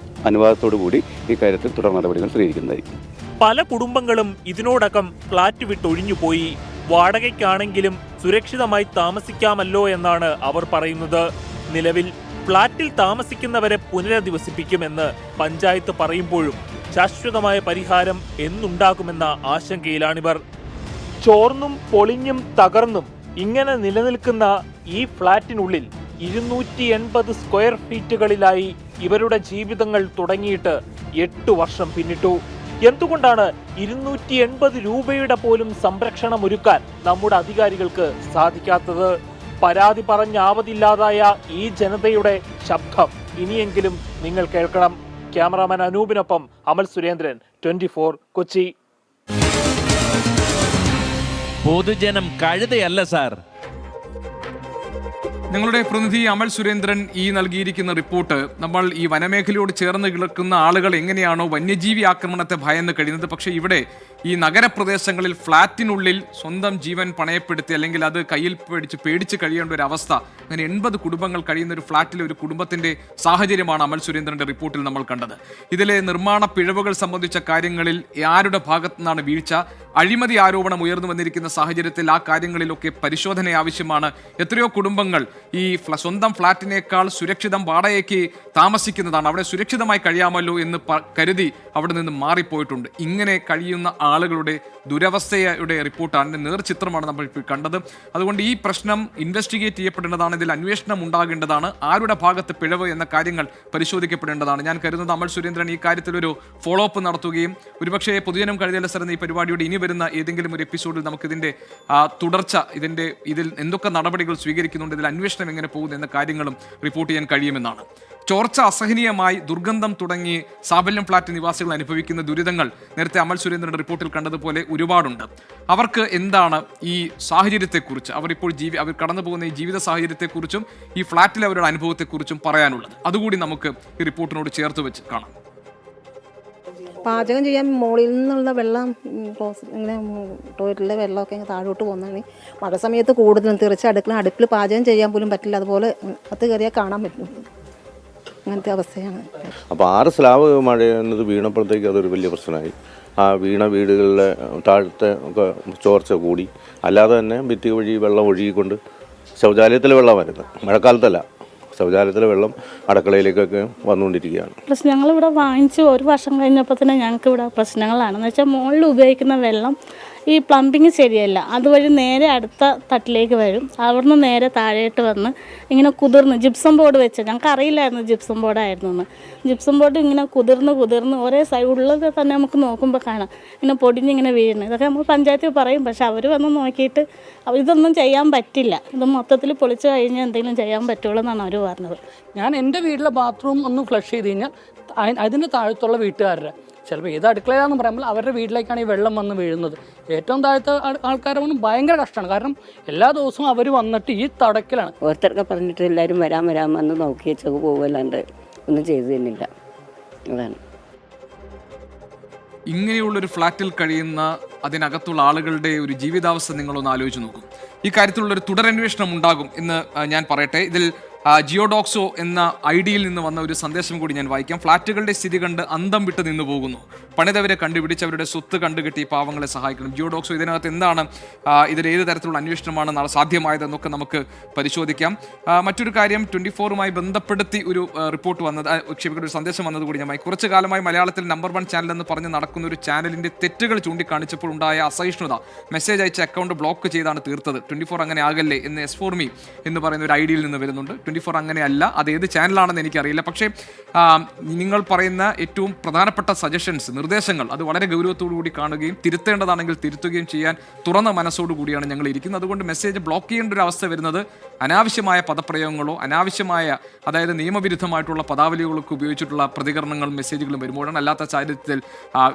അനുവാദത്തോടു കൂടി ഈ കാര്യത്തിൽ തുടർ നടപടികൾ സ്വീകരിക്കുന്നതായിരിക്കും. പല കുടുംബങ്ങളും ഇതിനോടകം ഫ്ളാറ്റ് വിട്ടൊഴിഞ്ഞുപോയി. വാടകയ്ക്കാണെങ്കിലും സുരക്ഷിതമായി താമസിക്കാമല്ലോ എന്നാണ് അവർ പറയുന്നത്. നിലവിൽ ഫ്ളാറ്റിൽ താമസിക്കുന്നവരെ പുനരധിവസിപ്പിക്കുമെന്ന് പഞ്ചായത്ത് പറയുമ്പോഴും ശാശ്വതമായ പരിഹാരം എന്നുണ്ടാകുമെന്ന ആശങ്കയിലാണിവർ. ചോർന്നും പൊളിഞ്ഞും തകർന്നും ഇങ്ങനെ നിലനിൽക്കുന്ന ഈ ഫ്ളാറ്റിനുള്ളിൽ 280 സ്ക്വയർ ഫീറ്റുകളിലായി ഇവരുടെ ജീവിതങ്ങൾ തുടങ്ങിയിട്ട് 8 വർഷം പിന്നിട്ടു. എന്തുകൊണ്ടാണ് 280 രൂപയുടെ പോലും സംരക്ഷണം ഒരുക്കാൻ നമ്മുടെ അധികാരികൾക്ക് സാധിക്കാത്തത്? പരാതി പറഞ്ഞാവതില്ലാതായ ഈ ജനതയുടെ ശബ്ദം ഇനിയെങ്കിലും നിങ്ങൾ കേൾക്കണം. ക്യാമറാമാൻ അനൂപിനൊപ്പം അമൽ സുരേന്ദ്രൻ, 24 കൊച്ചി. പൊതുജനം കഴുതയല്ല സാർ. ഞങ്ങളുടെ പ്രതിനിധി അമൽ സുരേന്ദ്രൻ ഈ നൽകിയിരിക്കുന്ന റിപ്പോർട്ട് നമ്മൾ ഈ വനമേഖലയോട് ചേർന്ന് കിടക്കുന്ന ആളുകൾ എങ്ങനെയാണോ വന്യജീവി ആക്രമണത്തെ ഭയന്ന് കഴിയുന്നത്, പക്ഷേ ഇവിടെ ഈ നഗരപ്രദേശങ്ങളിൽ ഫ്ളാറ്റിനുള്ളിൽ സ്വന്തം ജീവൻ പണയപ്പെടുത്തി അല്ലെങ്കിൽ അത് കയ്യിൽ പേടിച്ച് കഴിയേണ്ട ഒരു അവസ്ഥ, അങ്ങനെ 80 കുടുംബങ്ങൾ കഴിയുന്ന ഒരു ഫ്ളാറ്റിലെ ഒരു കുടുംബത്തിന്റെ സാഹചര്യമാണ് അമൽ സുരേന്ദ്രന്റെ റിപ്പോർട്ടിൽ നമ്മൾ കണ്ടത്. ഇതിലെ നിർമ്മാണ പിഴവുകൾ സംബന്ധിച്ച കാര്യങ്ങളിൽ ആരുടെ ഭാഗത്തു നിന്നാണ് വീഴ്ച, അഴിമതി ആരോപണം ഉയർന്നു വന്നിരിക്കുന്ന സാഹചര്യത്തിൽ ആ കാര്യങ്ങളിലൊക്കെ പരിശോധന ആവശ്യമാണ്. എത്രയോ കുടുംബങ്ങൾ ഈ സ്വന്തം ഫ്ളാറ്റിനേക്കാൾ സുരക്ഷിതം വാടകയ്ക്ക് താമസിക്കുന്നതാണ്, അവിടെ സുരക്ഷിതമായി കഴിയാമല്ലോ എന്ന് കരുതി അവിടെ നിന്ന് മാറിപ്പോയിട്ടുണ്ട്. ഇങ്ങനെ കഴിയുന്ന ആളുകളുടെ ദുരവസ്ഥയുടെ റിപ്പോർട്ടാണ്, നേർചിത്രമാണ് നമ്മൾ ഇപ്പോൾ കണ്ടത്. അതുകൊണ്ട് ഈ പ്രശ്നം ഇൻവെസ്റ്റിഗേറ്റ് ചെയ്യപ്പെടേണ്ടതാണ്, ഇതിൽ അന്വേഷണം ഉണ്ടാകേണ്ടതാണ്, ആരുടെ ഭാഗത്ത് പിഴവ് എന്ന കാര്യങ്ങൾ പരിശോധിക്കപ്പെടേണ്ടതാണ്. ഞാൻ കരുതുന്നത് അമൽ സുരേന്ദ്രൻ ഈ കാര്യത്തിൽ ഒരു ഫോളോ അപ്പ് നടത്തുകയും ഒരുപക്ഷെ പൊതുജനം കഴുതയല്ല സാർ എന്ന ഈ പരിപാടിയുടെ ഇനി വരുന്ന ഏതെങ്കിലും ഒരു എപ്പിസോഡിൽ നമുക്കിതിൻ്റെ തുടർച്ച, ഇതിൽ എന്തൊക്കെ നടപടികൾ സ്വീകരിക്കുന്നുണ്ട്, ഇതിൽ അന്വേഷണം അന്വേഷണം എങ്ങനെ പോകുന്നു എന്ന കാര്യങ്ങളും റിപ്പോർട്ട് ചെയ്യാൻ കഴിയുമെന്നാണ്. ചോർച്ച അസഹനീയമായി ദുർഗന്ധം തുടങ്ങി സാബല്യം ഫ്ളാറ്റ് നിവാസികൾ അനുഭവിക്കുന്ന ദുരിതങ്ങൾ നേരത്തെ അമൽ സുരേന്ദ്രന്റെ റിപ്പോർട്ടിൽ കണ്ടതുപോലെ ഒരുപാടുണ്ട്. അവർക്ക് എന്താണ് ഈ സാഹചര്യത്തെക്കുറിച്ച്, അവർ കടന്നു പോകുന്ന ഈ ജീവിത സാഹചര്യത്തെക്കുറിച്ചും ഈ ഫ്ളാറ്റിലെ അവരുടെ അനുഭവത്തെക്കുറിച്ചും പറയാനുള്ളത്? അതുകൂടി നമുക്ക് ഈ റിപ്പോർട്ടിനോട് ചേർത്ത് വെച്ച് കാണാം. പാചകം ചെയ്യാൻ മുകളിൽ നിന്നുള്ള വെള്ളം ഇങ്ങനെ ടോയ്ലറ്റിലെ വെള്ളമൊക്കെ താഴോട്ട് പോകുന്നതാണ്. മഴ സമയത്ത് കൂടുതലും തെറിച്ച് അടുപ്പിൽ പാചകം ചെയ്യാൻ പോലും പറ്റില്ല. അതുപോലെ അത് കയറിയാൽ കാണാൻ പറ്റും. അങ്ങനത്തെ അവസ്ഥയാണ്. അപ്പോൾ 6 സ്ലാബ് മഴ എന്നത് വീണപ്പോഴത്തേക്ക് അതൊരു വലിയ പ്രശ്നമായി. ആ വീണ വീടുകളിലെ താഴത്തെ ഒക്കെ ചോർച്ച കൂടി. അല്ലാതെ തന്നെ ഭിത്തി വഴി വെള്ളം ഒഴുകിക്കൊണ്ട് ശൗചാലയത്തിലെ വെള്ളം വരുന്നത്, മഴക്കാലത്തല്ല, ശൗചാലയത്തിലെ വെള്ളം അടുക്കളയിലേക്കൊക്കെ വന്നുകൊണ്ടിരിക്കുകയാണ്. ഞങ്ങളിവിടെ വാങ്ങിച്ച് 1 വർഷം കഴിഞ്ഞപ്പോൾ തന്നെ ഞങ്ങൾക്ക് ഇവിടെ പ്രശ്നങ്ങളാണെന്ന് വെച്ചാൽ മുകളിൽ ഉപയോഗിക്കുന്ന വെള്ളം ഈ പ്ലംബിങ് ശരിയല്ല. അതുവഴി നേരെ അടുത്ത തട്ടിലേക്ക് വരും. അവിടുന്ന് നേരെ താഴേട്ട് വന്ന് ഇങ്ങനെ കുതിർന്ന് ജിപ്സം ബോർഡ് വെച്ച്, ഞങ്ങൾക്ക് അറിയില്ലായിരുന്നു ജിപ്സം ബോർഡായിരുന്നു എന്ന്. ജിപ്സം ബോർഡ് ഇങ്ങനെ കുതിർന്ന് ഒരേ ഉള്ളത് തന്നെ നമുക്ക് നോക്കുമ്പോൾ കാണാം ഇങ്ങനെ പൊടിഞ്ഞിങ്ങനെ വീഴുന്നത്. ഇതൊക്കെ നമ്മൾ പഞ്ചായത്തിൽ പറയും, പക്ഷെ അവർ വന്ന് നോക്കിയിട്ട് ഇതൊന്നും ചെയ്യാൻ പറ്റില്ല, ഇത് മൊത്തത്തിൽ പൊളിച്ച് കഴിഞ്ഞാൽ എന്തെങ്കിലും ചെയ്യാൻ പറ്റുള്ളൂ എന്നാണ് അവർ പറഞ്ഞത്. ഞാൻ എൻ്റെ വീട്ടിലെ ബാത്റൂം ഒന്ന് ഫ്ലഷ് ചെയ്ത് കഴിഞ്ഞാൽ അതിന് താഴത്തുള്ള വീട്ടുകാരുടെ ചിലപ്പോൾ ഏത് അടുക്കളയിലാണെന്ന് പറയുമ്പോൾ അവരുടെ വീട്ടിലേക്കാണ് ഈ വെള്ളം വന്ന് വീഴുന്നത്. ഏറ്റവും താഴത്തെ ആൾക്കാരെ ഭയങ്കര കഷ്ടമാണ്. കാരണം എല്ലാ ദിവസവും അവർ വന്നിട്ട് ഈ തടക്കലാണ്. ഓരോരുത്തർക്ക് പറഞ്ഞിട്ട് എല്ലാവരും വരാൻ വന്ന് നോക്കി വെച്ചൊക്കെ പോകുമല്ലാണ്ട് ഒന്നും ചെയ്തു തന്നില്ല. അതാണ് ഇങ്ങനെയുള്ളൊരു ഫ്ളാറ്റിൽ കഴിയുന്ന അതിനകത്തുള്ള ആളുകളുടെ ഒരു ജീവിതാവസ്ഥ നിങ്ങളൊന്ന് ആലോചിച്ച് നോക്കും. ഈ കാര്യത്തിലുള്ളൊരു തുടരന്വേഷണം ഉണ്ടാകും എന്ന് ഞാൻ പറയട്ടെ. ഇതിൽ ജിയോഡോക്സോ എന്ന ഐഡിയിൽ നിന്ന് വന്ന ഒരു സന്ദേശം കൂടി ഞാൻ വായിക്കാം. ഫ്ളാറ്റുകളുടെ സ്ഥിതി കണ്ട് അന്തം വിട്ട് നിന്ന് പോകുന്നു. പണിതവരെ കണ്ടുപിടിച്ച് അവരുടെ സ്വത്ത് കണ്ടുകെട്ടി പാവങ്ങളെ സഹായിക്കണം. ജിയോഡോക്സോ ഇതിനകത്ത് എന്താണ്, ഇതിൽ ഏത് തരത്തിലുള്ള അന്വേഷണമാണ് നാളെ സാധ്യമായതെന്നൊക്കെ നമുക്ക് പരിശോധിക്കാം. മറ്റൊരു കാര്യം, 24-മായി ബന്ധപ്പെടുത്തി ഒരു റിപ്പോർട്ട് വന്നത്, ഒരു സന്ദേശം വന്നത് കൂടി ഞാൻ കുറച്ചു കാലമായി മലയാളത്തിൽ നമ്പർ 1 ചാനൽ എന്ന് പറഞ്ഞ് നടക്കുന്ന ഒരു ചാനലിന്റെ തെറ്റുകൾ ചൂണ്ടിക്കാണിച്ചപ്പോൾ ഉണ്ടായ അസഹിഷ്ണുത മെസ്സേജ് അയച്ച അക്കൗണ്ട് ബ്ലോക്ക് ചെയ്താണ് തീർത്തത്. 24 അങ്ങനെ ആകല്ലേ എന്ന് S4Me എന്ന് പറയുന്ന ഒരു ഐഡിയിൽ നിന്ന് വരുന്നുണ്ട്. 24 അങ്ങനെയല്ല, അത് ഏത് ചാനലാണെന്ന് എനിക്കറിയില്ല. പക്ഷേ നിങ്ങൾ പറയുന്ന ഏറ്റവും പ്രധാനപ്പെട്ട സജഷൻസ്, നിർദ്ദേശങ്ങൾ, അത് വളരെ ഗൗരവത്തോടു കൂടി കാണുകയും തിരുത്തേണ്ടതാണെങ്കിൽ തിരുത്തുകയും ചെയ്യാൻ തുറന്ന മനസ്സോടുകൂടിയാണ് ഞങ്ങൾ ഇരിക്കുന്നത്. അതുകൊണ്ട് മെസ്സേജ് ബ്ലോക്ക് ചെയ്യേണ്ട ഒരു അവസ്ഥ വരുന്നത് അനാവശ്യമായ പദപ്രയോഗങ്ങളോ അനാവശ്യമായ, അതായത് നിയമവിരുദ്ധമായിട്ടുള്ള പദാവലികളൊക്കെ ഉപയോഗിച്ചിട്ടുള്ള പ്രതികരണങ്ങളും മെസ്സേജുകളും വരുമ്പോഴാണ്. അല്ലാത്ത സാഹചര്യത്തിൽ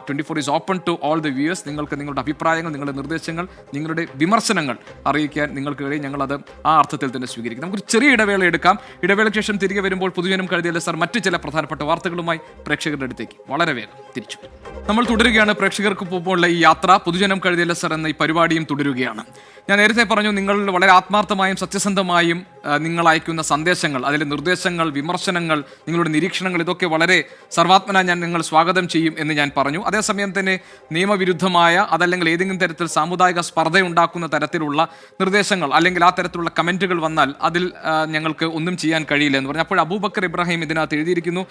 24 is open to all the viewers. നിങ്ങൾക്ക് നിങ്ങളുടെ അഭിപ്രായങ്ങൾ, നിങ്ങളുടെ നിർദ്ദേശങ്ങൾ, നിങ്ങളുടെ വിമർശനങ്ങൾ അറിയിക്കാൻ നിങ്ങൾക്ക് കഴിയും. ഞങ്ങളത് ആ അർത്ഥത്തിൽ തന്നെ സ്വീകരിക്കും. നമുക്കൊരു ചെറിയ ഇടവേള എടുക്കാം. ഇടവേളയ്ക്ക് ശേഷം തിരികെ വരുമ്പോൾ പൊതുജനം കഴുതിയല്ല സാർ മറ്റു ചില പ്രധാനപ്പെട്ട വാർത്തകളുമായി പ്രേക്ഷകരുടെ അടുത്തേക്ക് വളരെ വേഗം തിരിച്ചു വരും. നമ്മൾ തുടരുകയാണ് പ്രേക്ഷകർക്ക് പോകുമ്പോഴുള്ള ഈ യാത്ര. പൊതുജനം കഴുതിയല്ല സാർ എന്ന ഈ പരിപാടിയും തുടരുകയാണ്. ഞാൻ നേരത്തെ പറഞ്ഞു, നിങ്ങൾ വളരെ ആത്മാർത്ഥമായും സത്യസന്ധമായും നിങ്ങൾ അയക്കുന്ന സന്ദേശങ്ങൾ, അതിലെ നിർദ്ദേശങ്ങൾ, വിമർശനങ്ങൾ, നിങ്ങളുടെ നിരീക്ഷണങ്ങൾ, ഇതൊക്കെ വളരെ സർവാത്മന നിങ്ങൾ സ്വാഗതം ചെയ്യും എന്ന് ഞാൻ പറഞ്ഞു. അതേസമയം തന്നെ നിയമവിരുദ്ധമായ, അതല്ലെങ്കിൽ ഏതെങ്കിലും തരത്തിൽ സാമുദായിക സ്പർദ്ധയുണ്ടാക്കുന്ന തരത്തിലുള്ള നിർദ്ദേശങ്ങൾ അല്ലെങ്കിൽ ആ തരത്തിലുള്ള കമൻറ്റുകൾ വന്നാൽ അതിൽ ഞങ്ങൾക്ക് ഒന്നും ചെയ്യാൻ കഴിയില്ല എന്ന് പറഞ്ഞു. അപ്പോൾ അബൂബക്കർ ഇബ്രാഹിം ഇതിനകത്ത് എഴുതിയിരിക്കുന്നു,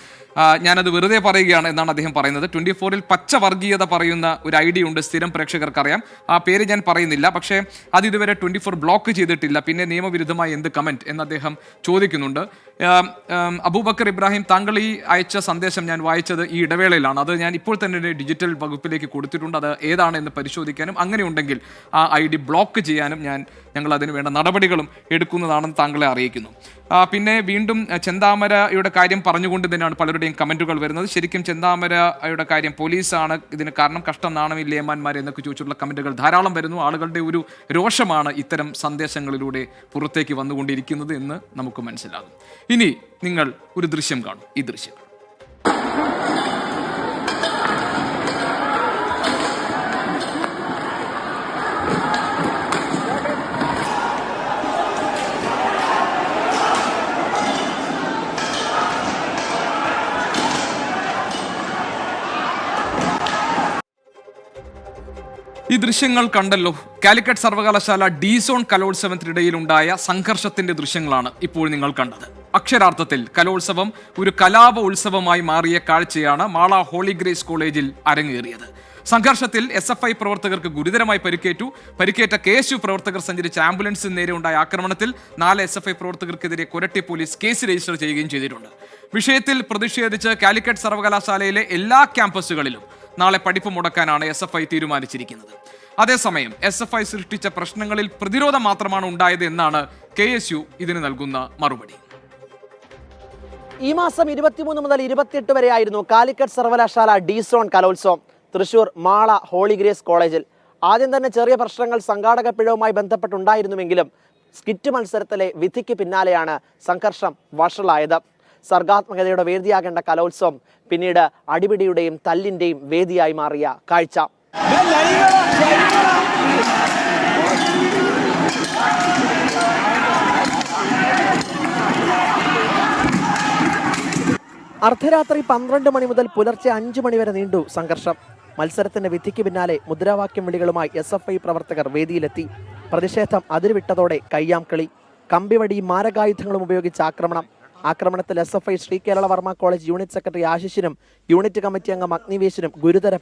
ഞാനത് വെറുതെ പറയുകയാണ് എന്നാണ് അദ്ദേഹം പറയുന്നത്. 24-ൽ പച്ച വർഗീയത പറയുന്ന ഒരു ഐഡിയ ഉണ്ട്, സ്ഥിരം പ്രേക്ഷകർക്കറിയാം. ആ പേര് ഞാൻ പറയുന്നില്ല. പക്ഷേ അത് ഇതുവരെ 24 ബ്ലോക്ക് ചെയ്തിട്ടില്ല. പിന്നെ നിയമവിരുദ്ധമായി എന്ത് കമൻറ്റ് എന്ന് അദ്ദേഹം ചോദിക്കുന്നുണ്ട്. അബൂബക്കർ ഇബ്രാഹിം, താങ്കൾ ഈ അയച്ച സന്ദേശം ഞാൻ വായിച്ചത് ഈ ഇടവേളയിലാണ്. അത് ഞാൻ ഇപ്പോൾ തന്നെ ഡിജിറ്റൽ വകുപ്പിലേക്ക് കൊടുത്തിട്ടുണ്ട്. അത് ഏതാണ് എന്ന് പരിശോധിക്കാനും അങ്ങനെ ഉണ്ടെങ്കിൽ ആ ID ബ്ലോക്ക് ചെയ്യാനും ഞങ്ങൾ അതിന് വേണ്ട നടപടികളും എടുക്കുന്നതാണെന്ന് താങ്കളെ അറിയിക്കുന്നു. പിന്നെ വീണ്ടും ചെന്താമരയുടെ കാര്യം പറഞ്ഞുകൊണ്ട് തന്നെയാണ് പലരുടെയും കമൻറ്റുകൾ വരുന്നത്. ശരിക്കും ചെന്താമരയുടെ കാര്യം പോലീസാണ് ഇതിന് കാരണം, കഷ്ടം നാണമില്ലേ ഏമാന്മാരെ എന്നൊക്കെ ചോദിച്ചിട്ടുള്ള കമൻറ്റുകൾ ധാരാളം വരുന്നു. ആളുകളുടെ ഒരു രോഷമാണ് ഇത്തരം സന്ദേശങ്ങളിലൂടെ പുറത്തേക്ക് വന്നുകൊണ്ടിരിക്കുന്നത് എന്ന് നമുക്ക് മനസ്സിലാകും. ഇനി നിങ്ങൾ ഒരു ദൃശ്യം കാണും. ഈ ദൃശ്യം ഈ ദൃശ്യങ്ങൾ കണ്ടല്ലോ. കാലിക്കറ്റ് സർവകലാശാല D-സോൺ കലോത്സവത്തിനിടയിലുണ്ടായ സംഘർഷത്തിന്റെ ദൃശ്യങ്ങളാണ് ഇപ്പോൾ നിങ്ങൾ കണ്ടത്. അക്ഷരാർത്ഥത്തിൽ കലോത്സവം ഒരു കലാപ ഉത്സവമായി മാറിയ കാഴ്ചയാണ് മാള ഹോളി ഗ്രേസ് കോളേജിൽ അരങ്ങേറിയത്. സംഘർഷത്തിൽ SFI പ്രവർത്തകർക്ക് ഗുരുതരമായി പരിക്കേറ്റ KSU പ്രവർത്തകർ സഞ്ചരിച്ച ആംബുലൻസിന് നേരെ ഉണ്ടായ ആക്രമണത്തിൽ 4 SFI പ്രവർത്തകർക്കെതിരെ കൊരട്ടി പോലീസ് കേസ് രജിസ്റ്റർ ചെയ്യുകയും ചെയ്തിട്ടുണ്ട്. വിഷയത്തിൽ പ്രതിഷേധിച്ച് കാലിക്കറ്റ് സർവകലാശാലയിലെ എല്ലാ ക്യാമ്പസുകളിലും നാളെ പഠിപ്പ് മുടക്കാനാണ് SFI തീരുമാനിച്ചിരിക്കുന്നത്. അതേസമയം SFI സൃഷ്ടിച്ച പ്രശ്നങ്ങളിൽ പ്രതിരോധം മാത്രമാണ് ഉണ്ടായത് എന്നാണ് KSU ഇതിന് നൽകുന്ന മറുപടി. ഈ മാസം 23 മുതൽ 28 വരെയായിരുന്നു കാലിക്കറ്റ് സർവകലാശാല ഡി-സോൺ കലോത്സവം തൃശൂർ മാള ഹോളി ഗ്രേസ് കോളേജിൽ. ആദ്യം തന്നെ ചെറിയ പ്രശ്നങ്ങൾ സംഘാടക പിഴവുമായി ബന്ധപ്പെട്ടുണ്ടായിരുന്നുവെങ്കിലും സ്കിറ്റ് മത്സരത്തിലെ വിധിക്ക് പിന്നാലെയാണ് സംഘർഷം വഷളായത്. സർഗാത്മകതയുടെ വേദിയാകേണ്ട കലോത്സവം പിന്നീട് അടിപിടിയുടെയും തല്ലിന്റെയും വേദിയായി മാറിയ കാഴ്ച. അർദ്ധരാത്രി 12 മണി മുതൽ പുലർച്ചെ 5 മണി വരെ നീണ്ടു സംഘർഷം. മത്സരത്തിന്റെ വിധിക്ക് പിന്നാലെ മുദ്രാവാക്യം വിളികളുമായി SFI പ്രവർത്തകർ വേദിയിലെത്തി. പ്രതിഷേധം അതിരുവിട്ടതോടെ കയ്യാംകളി, കമ്പിവടിയും മാരകായുധങ്ങളും ഉപയോഗിച്ച ആക്രമണത്തിൽ SFI Shri Kerala Varma college unit secretary ആശിഷിനും യൂണിറ്റ് കമ്മിറ്റി അംഗം അഗ്നിവേശിനും ഗുരുതര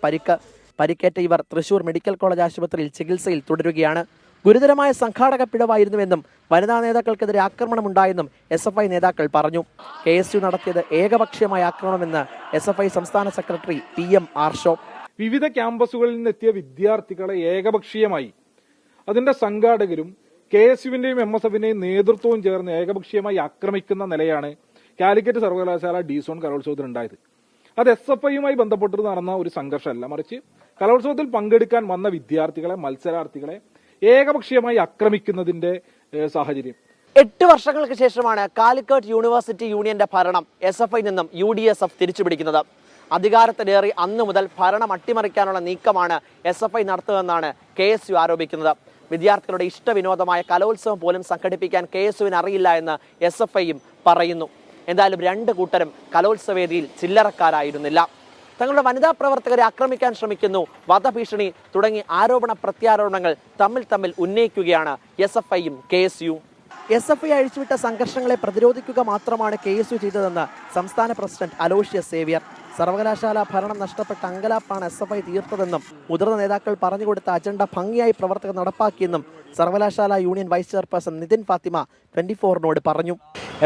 പരിക്കേറ്റ ഇവർ തൃശൂർ മെഡിക്കൽ കോളേജ് ആശുപത്രിയിൽ ചികിത്സയിൽ തുടരുകയാണ്. ഗുരുതരമായ സംഘാടക പിഴവായിരുന്നുവെന്നും വനിതാ നേതാക്കൾക്കെതിരെ ആക്രമണമുണ്ടായെന്നും SFI നേതാക്കൾ പറഞ്ഞു. KSU നടത്തിയത് ഏകപക്ഷീയമായ ആക്രമണമെന്ന് SFI സംസ്ഥാന സെക്രട്ടറി PM ആർഷോ. വിവിധ ക്യാമ്പസുകളിൽ നിന്നെത്തിയ വിദ്യാർത്ഥികളെ ഏകപക്ഷീയമായി അതിന്റെ സംഘാടകരും KSUവിന്റെയും MSFന്റെയും നേതൃത്വവും ചേർന്ന് ഏകപക്ഷീയമായി ആക്രമിക്കുന്ന നിലയാണ് കാലിക്കറ്റ് സർവകലാശാല ഡി-സോൺ കലോത്സവത്തിൽ ഉണ്ടായത്. അത് SFIയുമായി ബന്ധപ്പെട്ട് നടന്ന ഒരു സംഘർഷമല്ല, മറിച്ച് കലോത്സവത്തിൽ പങ്കെടുക്കാൻ വന്ന വിദ്യാർത്ഥികളെ, മത്സരാർത്ഥികളെ ഏകപക്ഷീയമായി ആക്രമിക്കുന്നതിന്റെ സാഹചര്യം. 8 വർഷങ്ങൾക്ക് ശേഷമാണ് കാലിക്കറ്റ് യൂണിവേഴ്സിറ്റി യൂണിയന്റെ ഭരണം SFI നിന്നും UDSF തിരിച്ചുപിടിക്കുന്നത്. അധികാരത്തിലേറി അന്നു മുതൽ ഭരണം അട്ടിമറിക്കാനുള്ള നീക്കമാണ് SFI നടത്തുന്നതെന്നാണ് KSU ആരോപിക്കുന്നത്. വിദ്യാർത്ഥികളുടെ ഇഷ്ടവിനോദമായ കലോത്സവം പോലും സംഘടിപ്പിക്കാൻ KSUവിന് അറിയില്ല എന്ന് SFIയും പറയുന്നു. എന്തായാലും രണ്ട് കൂട്ടരും കലോത്സവേദിയിൽ ചില്ലറക്കാരായിരുന്നില്ല. തങ്ങളുടെ വനിതാ പ്രവർത്തകരെ ആക്രമിക്കാൻ ശ്രമിക്കുന്നു, വധഭീഷണി തുടങ്ങി ആരോപണ പ്രത്യാരോപണങ്ങൾ തമ്മിൽ ഉന്നയിക്കുകയാണ് SFIയും KSU. SFI അഴിച്ചുവിട്ട സംഘർഷങ്ങളെ പ്രതിരോധിക്കുക മാത്രമാണ് KSU ചെയ്തതെന്ന് സംസ്ഥാന പ്രസിഡന്റ് അലോഷ്യസ് സേവ്യർ. സർവകലാശാല ഭരണം നഷ്ടപ്പെട്ട അങ്കലാപ്പാണ് SFI തീർത്തതെന്നും മുതിർന്ന നേതാക്കൾ പറഞ്ഞുകൊടുത്ത അജണ്ട ഭംഗിയായി പ്രവർത്തകർ നടപ്പാക്കിയെന്നും സർവകലാശാല union vice chairperson Nithin Fathima 24നോട് പറഞ്ഞു.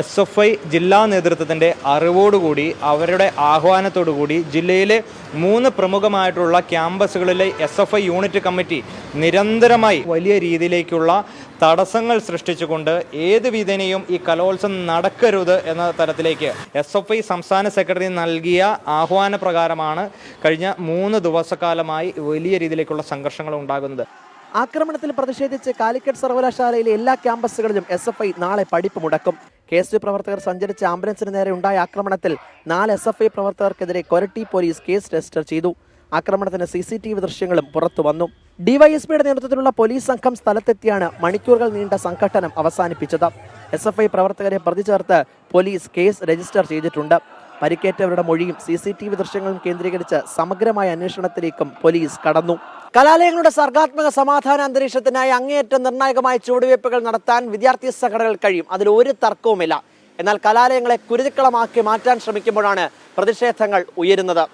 SFI ജില്ലാ നേതൃത്വത്തിൻ്റെ അറിവോടുകൂടി അവരുടെ ആഹ്വാനത്തോടുകൂടി ജില്ലയിലെ 3 പ്രമുഖമായിട്ടുള്ള ക്യാമ്പസുകളിലെ SFI യൂണിറ്റ് കമ്മിറ്റി നിരന്തരമായി വലിയ രീതിയിലേക്കുള്ള തടസ്സങ്ങൾ സൃഷ്ടിച്ചുകൊണ്ട് ഏത് വിധേനയും ഈ കലോത്സവം നടക്കരുത് എന്ന തരത്തിലേക്ക് SFI സംസ്ഥാന സെക്രട്ടറി നൽകിയ ആഹ്വാന പ്രകാരമാണ് കഴിഞ്ഞ 3 ദിവസക്കാലമായി വലിയ രീതിയിലേക്കുള്ള സംഘർഷങ്ങൾ ഉണ്ടാകുന്നത്. ആക്രമണത്തിൽ പ്രതിഷേധിച്ച് കാലിക്കറ്റ് സർവകലാശാലയിലെ എല്ലാ ക്യാമ്പസുകളിലും SFI നാളെ പഠിപ്പ് മുടക്കും. KSU പ്രവർത്തകർ സഞ്ചരിച്ച ആംബുലൻസിന് നേരെ ഉണ്ടായ ആക്രമണത്തിൽ 4 SFI പ്രവർത്തകർക്കെതിരെ കൊരട്ടി പോലീസ് കേസ് രജിസ്റ്റർ ചെയ്തു. ആക്രമണത്തിന് CCTV ദൃശ്യങ്ങളും പുറത്തു വന്നു. DYSPയുടെ നേതൃത്വത്തിലുള്ള പോലീസ് സംഘം സ്ഥലത്തെത്തിയാണ് മണിക്കൂറുകൾ നീണ്ട സംഘട്ടനം അവസാനിപ്പിച്ചത്. SFI പ്രവർത്തകരെ പ്രതി ചേർത്ത് പോലീസ് കേസ് രജിസ്റ്റർ ചെയ്തിട്ടുണ്ട്. പരിക്കേറ്റവരുടെ മൊഴിയും CCTV ദൃശ്യങ്ങളും കേന്ദ്രീകരിച്ച് സമഗ്രമായ അന്വേഷണത്തിലേക്കും പോലീസ് കടന്നു. കലാലയങ്ങളുടെ സർഗാത്മക സമാധാന അന്തരീക്ഷത്തിനായി അങ്ങേയറ്റം നിർണായകമായ ചുവടുവയ്പ്പുകൾ നടത്താൻ വിദ്യാർത്ഥി സംഘടനകൾ കഴിയും, അതിൽ ഒരു തർക്കവുമില്ല. എന്നാൽ കലാലയങ്ങളെ കുരുതിക്കളമാക്കി മാറ്റാൻ ശ്രമിക്കുമ്പോഴാണ് പ്രതിഷേധങ്ങൾ ഉയരുന്നത്.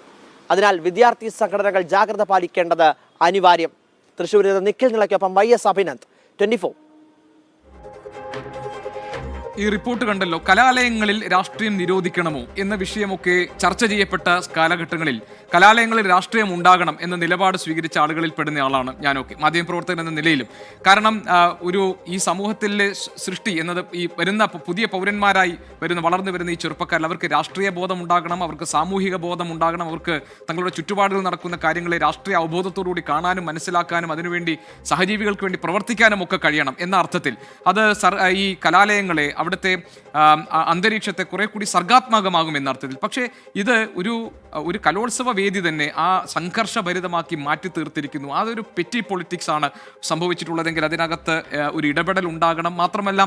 അതിനാൽ വിദ്യാർത്ഥി സംഘടനകൾ ജാഗ്രത പാലിക്കേണ്ടത് അനിവാര്യം. തൃശ്ശൂരിൽ നിന്ന് നിഖിൽ നിളയ്ക്കൊപ്പം YS അഭിനന്ദ്, 24. ഈ റിപ്പോർട്ട് കണ്ടല്ലോ, കലാലയങ്ങളിൽ രാഷ്ട്രീയം നിരോധിക്കണമോ എന്ന വിഷയമൊക്കെ ചർച്ച ചെയ്യപ്പെട്ട കാലഘട്ടങ്ങളിൽ കലാലയങ്ങളിൽ രാഷ്ട്രീയം ഉണ്ടാകണം എന്ന നിലപാട് സ്വീകരിച്ച ആളുകളിൽ പെടുന്ന ആളാണ് ഞാനൊക്കെ, മാധ്യമപ്രവർത്തകൻ എന്ന നിലയിലും. കാരണം ഈ സമൂഹത്തിലെ സൃഷ്ടി എന്നത് ഈ വരുന്ന പുതിയ പൗരന്മാരായി വളർന്നു വരുന്ന ഈ ചെറുപ്പക്കാരിൽ അവർക്ക് രാഷ്ട്രീയ ബോധം ഉണ്ടാകണം, അവർക്ക് സാമൂഹിക ബോധം ഉണ്ടാകണം, അവർക്ക് തങ്ങളുടെ ചുറ്റുപാടുകൾ നടക്കുന്ന കാര്യങ്ങളെ രാഷ്ട്രീയ അവബോധത്തോടുകൂടി കാണാനും മനസ്സിലാക്കാനും അതിനുവേണ്ടി സഹജീവികൾക്ക് വേണ്ടി പ്രവർത്തിക്കാനും ഒക്കെ കഴിയണം എന്ന അർത്ഥത്തിൽ അത് ഈ കലാലയങ്ങളെ, അവിടുത്തെ അന്തരീക്ഷത്തെ കുറെ കൂടി സർഗാത്മകമാകും എന്ന അർത്ഥത്തിൽ. പക്ഷേ ഇത് ഒരു കലോത്സവ വേദി തന്നെ ആ സംഘർഷഭരിതമാക്കി മാറ്റി തീർത്തിരിക്കുന്നു. അതൊരു പെറ്റി പൊളിറ്റിക്സ് ആണ് സംഭവിച്ചിട്ടുള്ളതെങ്കിൽ അതിനകത്ത് ഒരു ഇടപെടൽ ഉണ്ടാകണം. മാത്രമല്ല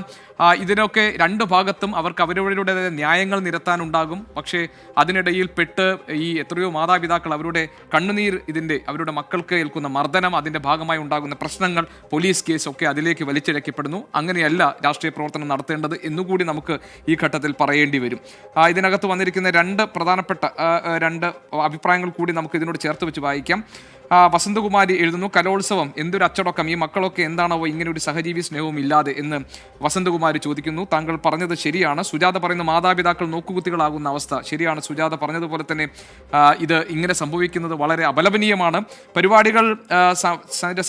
ഇതിനൊക്കെ രണ്ട് ഭാഗത്തും അവർക്ക് അവരവരുടേതായ ന്യായങ്ങൾ നിരത്താനുണ്ടാകും. പക്ഷേ അതിനിടയിൽ പെട്ട് ഈ എത്രയോ മാതാപിതാക്കൾ അവരുടെ കണ്ണുനീർ, അവരുടെ മക്കൾക്ക് ഏൽക്കുന്ന മർദ്ദനം, അതിൻ്റെ ഭാഗമായി ഉണ്ടാകുന്ന പ്രശ്നങ്ങൾ, പോലീസ് കേസൊക്കെ അതിലേക്ക് വലിച്ചിഴക്കപ്പെടുന്നു. അങ്ങനെയല്ല രാഷ്ട്രീയ പ്രവർത്തനം നടത്തേണ്ടത് എന്നുകൂടി നമുക്ക് ഈ ഘട്ടത്തിൽ പറയേണ്ടി വരും. ഇതിനകത്ത് വന്നിരിക്കുന്ന രണ്ട് പ്രധാനപ്പെട്ട രണ്ട് അഭിപ്രായങ്ങൾ കൂടി നമുക്ക് ഇതിനോട് ചേർത്ത് വെച്ച് വായിക്കാം. വസന്തകുമാരി എഴുതുന്നു, കലോത്സവം എന്തൊരു അച്ചടക്കം, ഈ മക്കളൊക്കെ എന്താണോ ഇങ്ങനെ ഒരു സഹജീവി സ്നേഹവും ഇല്ലാതെ എന്ന് വസന്തകുമാരി ചോദിക്കുന്നു. താങ്കൾ പറഞ്ഞത് ശരിയാണ്. സുജാത പറയുന്ന മാതാപിതാക്കൾ നോക്കുകുത്തികളാകുന്ന അവസ്ഥ ശരിയാണ്. സുജാത പറഞ്ഞതുപോലെ തന്നെ ഇത് ഇങ്ങനെ സംഭവിക്കുന്നത് വളരെ അപലപനീയമാണ്. പരിപാടികൾ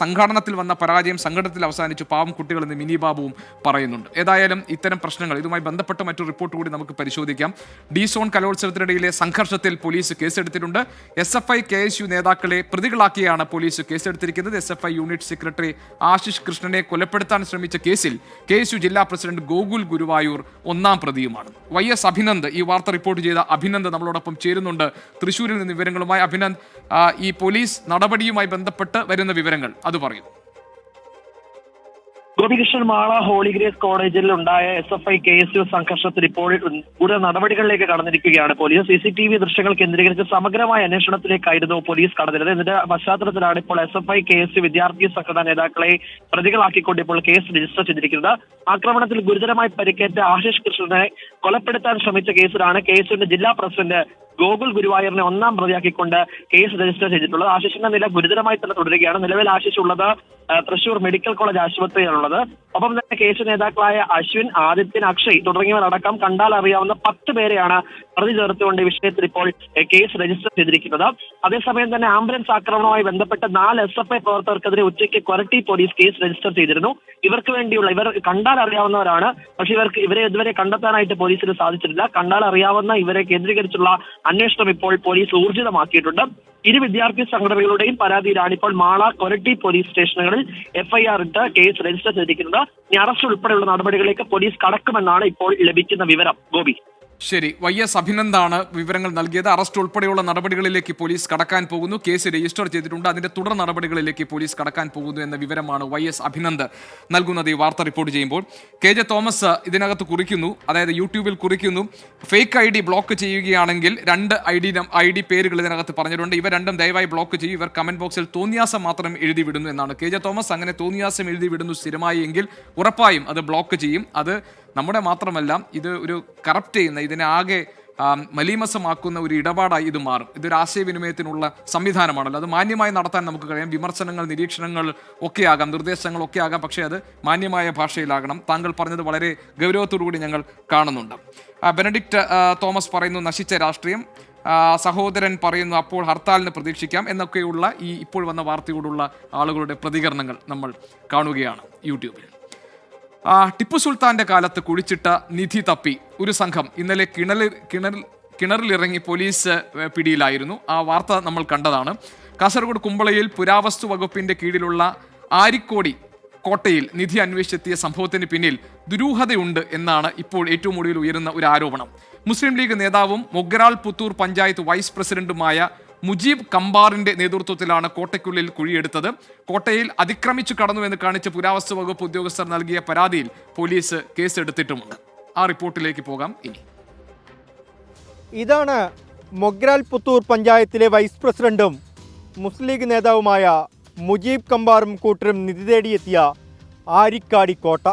സംഘാടനത്തിൽ വന്ന പരാജയം സംഘടനത്തിൽ അവസാനിച്ചു പാവം കുട്ടികൾ എന്ന് മിനി ബാബുവും പറയുന്നുണ്ട്. ഏതായാലും ഇത്തരം പ്രശ്നങ്ങൾ ഇതുമായി ബന്ധപ്പെട്ട മറ്റൊരു റിപ്പോർട്ട് കൂടി നമുക്ക് പരിശോധിക്കാം. ഡി സോൺ കലോത്സവത്തിനിടയിലെ സംഘർഷത്തിൽ പോലീസ് കേസെടുത്തിട്ടുണ്ട്. SFI KSU നേതാക്കളെ പ്രതികളാക്കിയാണ് പോലീസ് കേസെടുത്തിരിക്കുന്നത്. SFI യൂണിറ്റ് സെക്രട്ടറി ആശിഷ് കൃഷ്ണനെ കൊലപ്പെടുത്താൻ ശ്രമിച്ച കേസിൽ KSU ജില്ലാ പ്രസിഡന്റ് ഗോകുൽ ഗുരുവായൂർ ഒന്നാം പ്രതിയുമാണ്. YS അഭിനന്ദ്, ഈ വാർത്ത റിപ്പോർട്ട് ചെയ്ത അഭിനന്ദ് നമ്മളോടൊപ്പം ചേരുന്നുണ്ട് തൃശ്ശൂരിൽ നിന്ന് വിവരങ്ങളുമായി. അഭിനന്ദ്, ഈ പോലീസ് നടപടിയുമായി ബന്ധപ്പെട്ട് വരുന്ന വിവരങ്ങൾ അത് പറയും. ഗോപികൃഷ്ണൻ, മാള ഹോളി ഗ്രേസ് കോളേജിൽ ഉണ്ടായ SFI KSU സംഘർഷത്തിൽ ഇപ്പോൾ കൂടുതൽ നടപടികളിലേക്ക് കടന്നിരിക്കുകയാണ് പോലീസ്. CCTV ദൃശ്യങ്ങൾ കേന്ദ്രീകരിച്ച് സമഗ്രമായ അന്വേഷണത്തിലേക്കായിരുന്നു പോലീസ് കടന്നിരുന്നത്. ഇതിന്റെ പശ്ചാത്തലത്തിലാണ് ഇപ്പോൾ SFI KSU വിദ്യാർത്ഥി സംഘടനാ നേതാക്കളെ പ്രതികളാക്കിക്കൊണ്ട് ഇപ്പോൾ കേസ് രജിസ്റ്റർ ചെയ്തിരിക്കുന്നത്. ആക്രമണത്തിൽ ഗുരുതരമായി പരിക്കേറ്റ ആശിഷ് കൃഷ്ണനെ കൊലപ്പെടുത്താൻ ശ്രമിച്ച കേസിലാണ് KSUവിന്റെ ജില്ലാ പ്രസിഡന്റ് ഗോകുൽ ഗുരുവായൂരിനെ ഒന്നാം പ്രതിയാക്കിക്കൊണ്ട് കേസ് രജിസ്റ്റർ ചെയ്തിട്ടുള്ളത്. ആശിഷിന്റെ നില ഗുരുതരമായി തന്നെ തുടരുകയാണ്. നിലവിൽ ആശിഷ് ഉള്ളത് തൃശൂർ മെഡിക്കൽ കോളേജ് ആശുപത്രിയിലാണുള്ളത്. ഒപ്പം തന്നെ കേസ് നേതാക്കളായ അശ്വിൻ, ആദിത്യൻ, അക്ഷയ് തുടങ്ങിയവരടക്കം കണ്ടാൽ അറിയാവുന്ന 10 പേരെയാണ് പ്രതി ചേർത്തുകൊണ്ട് ഈ വിഷയത്തിൽ ഇപ്പോൾ കേസ് രജിസ്റ്റർ ചെയ്തിരിക്കുന്നത്. അതേസമയം തന്നെ ആംബുലൻസ് ആക്രമണവുമായി ബന്ധപ്പെട്ട 4 SFI പ്രവർത്തകർക്കെതിരെ ഉച്ചയ്ക്ക് കൊരട്ടി പോലീസ് കേസ് രജിസ്റ്റർ ചെയ്തിരുന്നു. ഇവർക്ക് വേണ്ടിയുള്ള, ഇവർ കണ്ടാൽ അറിയാവുന്നവരാണ്, പക്ഷെ ഇവരെ ഇതുവരെ കണ്ടെത്താനായിട്ട് പോലീസിന് സാധിച്ചിട്ടില്ല. കണ്ടാൽ അറിയാവുന്ന ഇവരെ കേന്ദ്രീകരിച്ചുള്ള അന്വേഷണം ഇപ്പോൾ പോലീസ് ഊർജിതമാക്കിയിട്ടുണ്ട്. ഇരു വിദ്യാർത്ഥി സംഘടനകളുടെയും പരാതിയിലാണ് ഇപ്പോൾ മാള, കൊരട്ടി പോലീസ് സ്റ്റേഷനുകളിൽ FIR ഇട്ട് കേസ് രജിസ്റ്റർ ചെയ്തിരിക്കുന്നത്. ഇനി അറസ്റ്റ് ഉൾപ്പെടെയുള്ള നടപടികളിലേക്ക് പോലീസ് കടക്കുമെന്നാണ് ഇപ്പോൾ ലഭിക്കുന്ന വിവരം. ഗോപി. ശരി, YS അഭിനന്ദാണ് വിവരങ്ങൾ നൽകിയത്. അറസ്റ്റ് ഉൾപ്പെടെയുള്ള നടപടികളിലേക്ക് പോലീസ് കടക്കാൻ പോകുന്നു. കേസ് രജിസ്റ്റർ ചെയ്തിട്ടുണ്ട്. അതിന്റെ തുടർ നടപടികളിലേക്ക് പോലീസ് കടക്കാൻ പോകുന്നു എന്ന വിവരമാണ് YS അഭിനന്ദ് നൽകുന്നത് ഈ വാർത്ത റിപ്പോർട്ട് ചെയ്യുമ്പോൾ. KJ തോമസ് ഇതിനകത്ത് കുറിക്കുന്നു, അതായത് യൂട്യൂബിൽ കുറിക്കുന്നു, ഫേക്ക് ID ബ്ലോക്ക് ചെയ്യുകയാണെങ്കിൽ 2 ID പേരുകൾ ഇതിനകത്ത് പറഞ്ഞിട്ടുണ്ട്. ഇവ രണ്ടും ദയവായി ബ്ലോക്ക് ചെയ്യും. ഇവർ കമന്റ് ബോക്സിൽ തോന്നിയാസം മാത്രം എഴുതി വിടുന്നു എന്നാണ്. KJ തോമസ് അങ്ങനെ തോന്നിയാസം എഴുതി വിടുന്നു സ്ഥിരമായി എങ്കിൽ ഉറപ്പായും അത് ബ്ലോക്ക് ചെയ്യും. അത് നമ്മുടെ മാത്രമല്ല, ഇത് ഒരു കറപ്റ്റ് ചെയ്യുന്ന, ഇതിനെ ആകെ മലീമസമാക്കുന്ന ഒരു ഇടപാടായി ഇത് മാറും. ഇതൊരു ആശയവിനിമയത്തിനുള്ള സംവിധാനമാണല്ലോ. അത് മാന്യമായി നടത്താൻ നമുക്ക് കഴിയാം. വിമർശനങ്ങൾ, നിരീക്ഷണങ്ങൾ ഒക്കെ ആകാം, നിർദ്ദേശങ്ങളൊക്കെ ആകാം, പക്ഷേ അത് മാന്യമായ ഭാഷയിലാകണം. താങ്കൾ പറഞ്ഞത് വളരെ ഗൗരവത്തോടുകൂടി ഞങ്ങൾ കാണുന്നുണ്ട്. ബെനഡിക്റ്റ് തോമസ് പറയുന്നു, നശിച്ച രാഷ്ട്രീയം. സഹോദരൻ പറയുന്നു, അപ്പോൾ ഹർത്താലിന് പ്രതീക്ഷിക്കാം എന്നൊക്കെയുള്ള ഈ ഇപ്പോൾ വന്ന വാർത്തയോടുള്ള ആളുകളുടെ പ്രതികരണങ്ങൾ നമ്മൾ കാണുകയാണ് യൂട്യൂബിൽ. ടിപ്പു സുൽത്താന്റെ കാലത്ത് കുഴിച്ചിട്ട നിധി തപ്പി ഒരു സംഘം ഇന്നലെ കിണറിലിറങ്ങി പോലീസ് പിടിയിലായിരുന്നു. ആ വാർത്ത നമ്മൾ കണ്ടതാണ്. കാസർഗോഡ് കുമ്പളയിൽ പുരാവസ്തു വകുപ്പിന്റെ കീഴിലുള്ള ആരിക്കോടി കോട്ടയിൽ നിധി അന്വേഷിച്ചെത്തിയ സംഭവത്തിന് പിന്നിൽ ദുരൂഹതയുണ്ട് എന്നാണ് ഇപ്പോൾ ഏറ്റവും ഒടുവിൽ ഉയരുന്ന ഒരു ആരോപണം. മുസ്ലിം ലീഗ് നേതാവും മൊഗ്രാൾ പുത്തൂർ പഞ്ചായത്ത് വൈസ് പ്രസിഡന്റുമായ മുജീബ് കമ്പാറിന്റെ നേതൃത്വത്തിലാണ് കോട്ടയ്ക്കുള്ളിൽ കുഴിയെടുത്തത്. കോട്ടയിൽ അതിക്രമിച്ചു കടന്നുവെന്ന് കാണിച്ച് പുരാവസ്തു വകുപ്പ് ഉദ്യോഗസ്ഥർ നൽകിയ പരാതിയിൽ പോലീസ് കേസെടുത്തിട്ടുമുണ്ട്. ആ റിപ്പോർട്ടിലേക്ക് പോകാം. ഇനി ഇതാണ് മൊഗ്രാൽ പുത്തൂർ പഞ്ചായത്തിലെ വൈസ് പ്രസിഡന്റും മുസ്ലിം ലീഗ് നേതാവുമായ മുജീബ് കമ്പാറും കൂട്ടരും നിധി തേടിയെത്തിയ ആരിക്കാടി കോട്ട.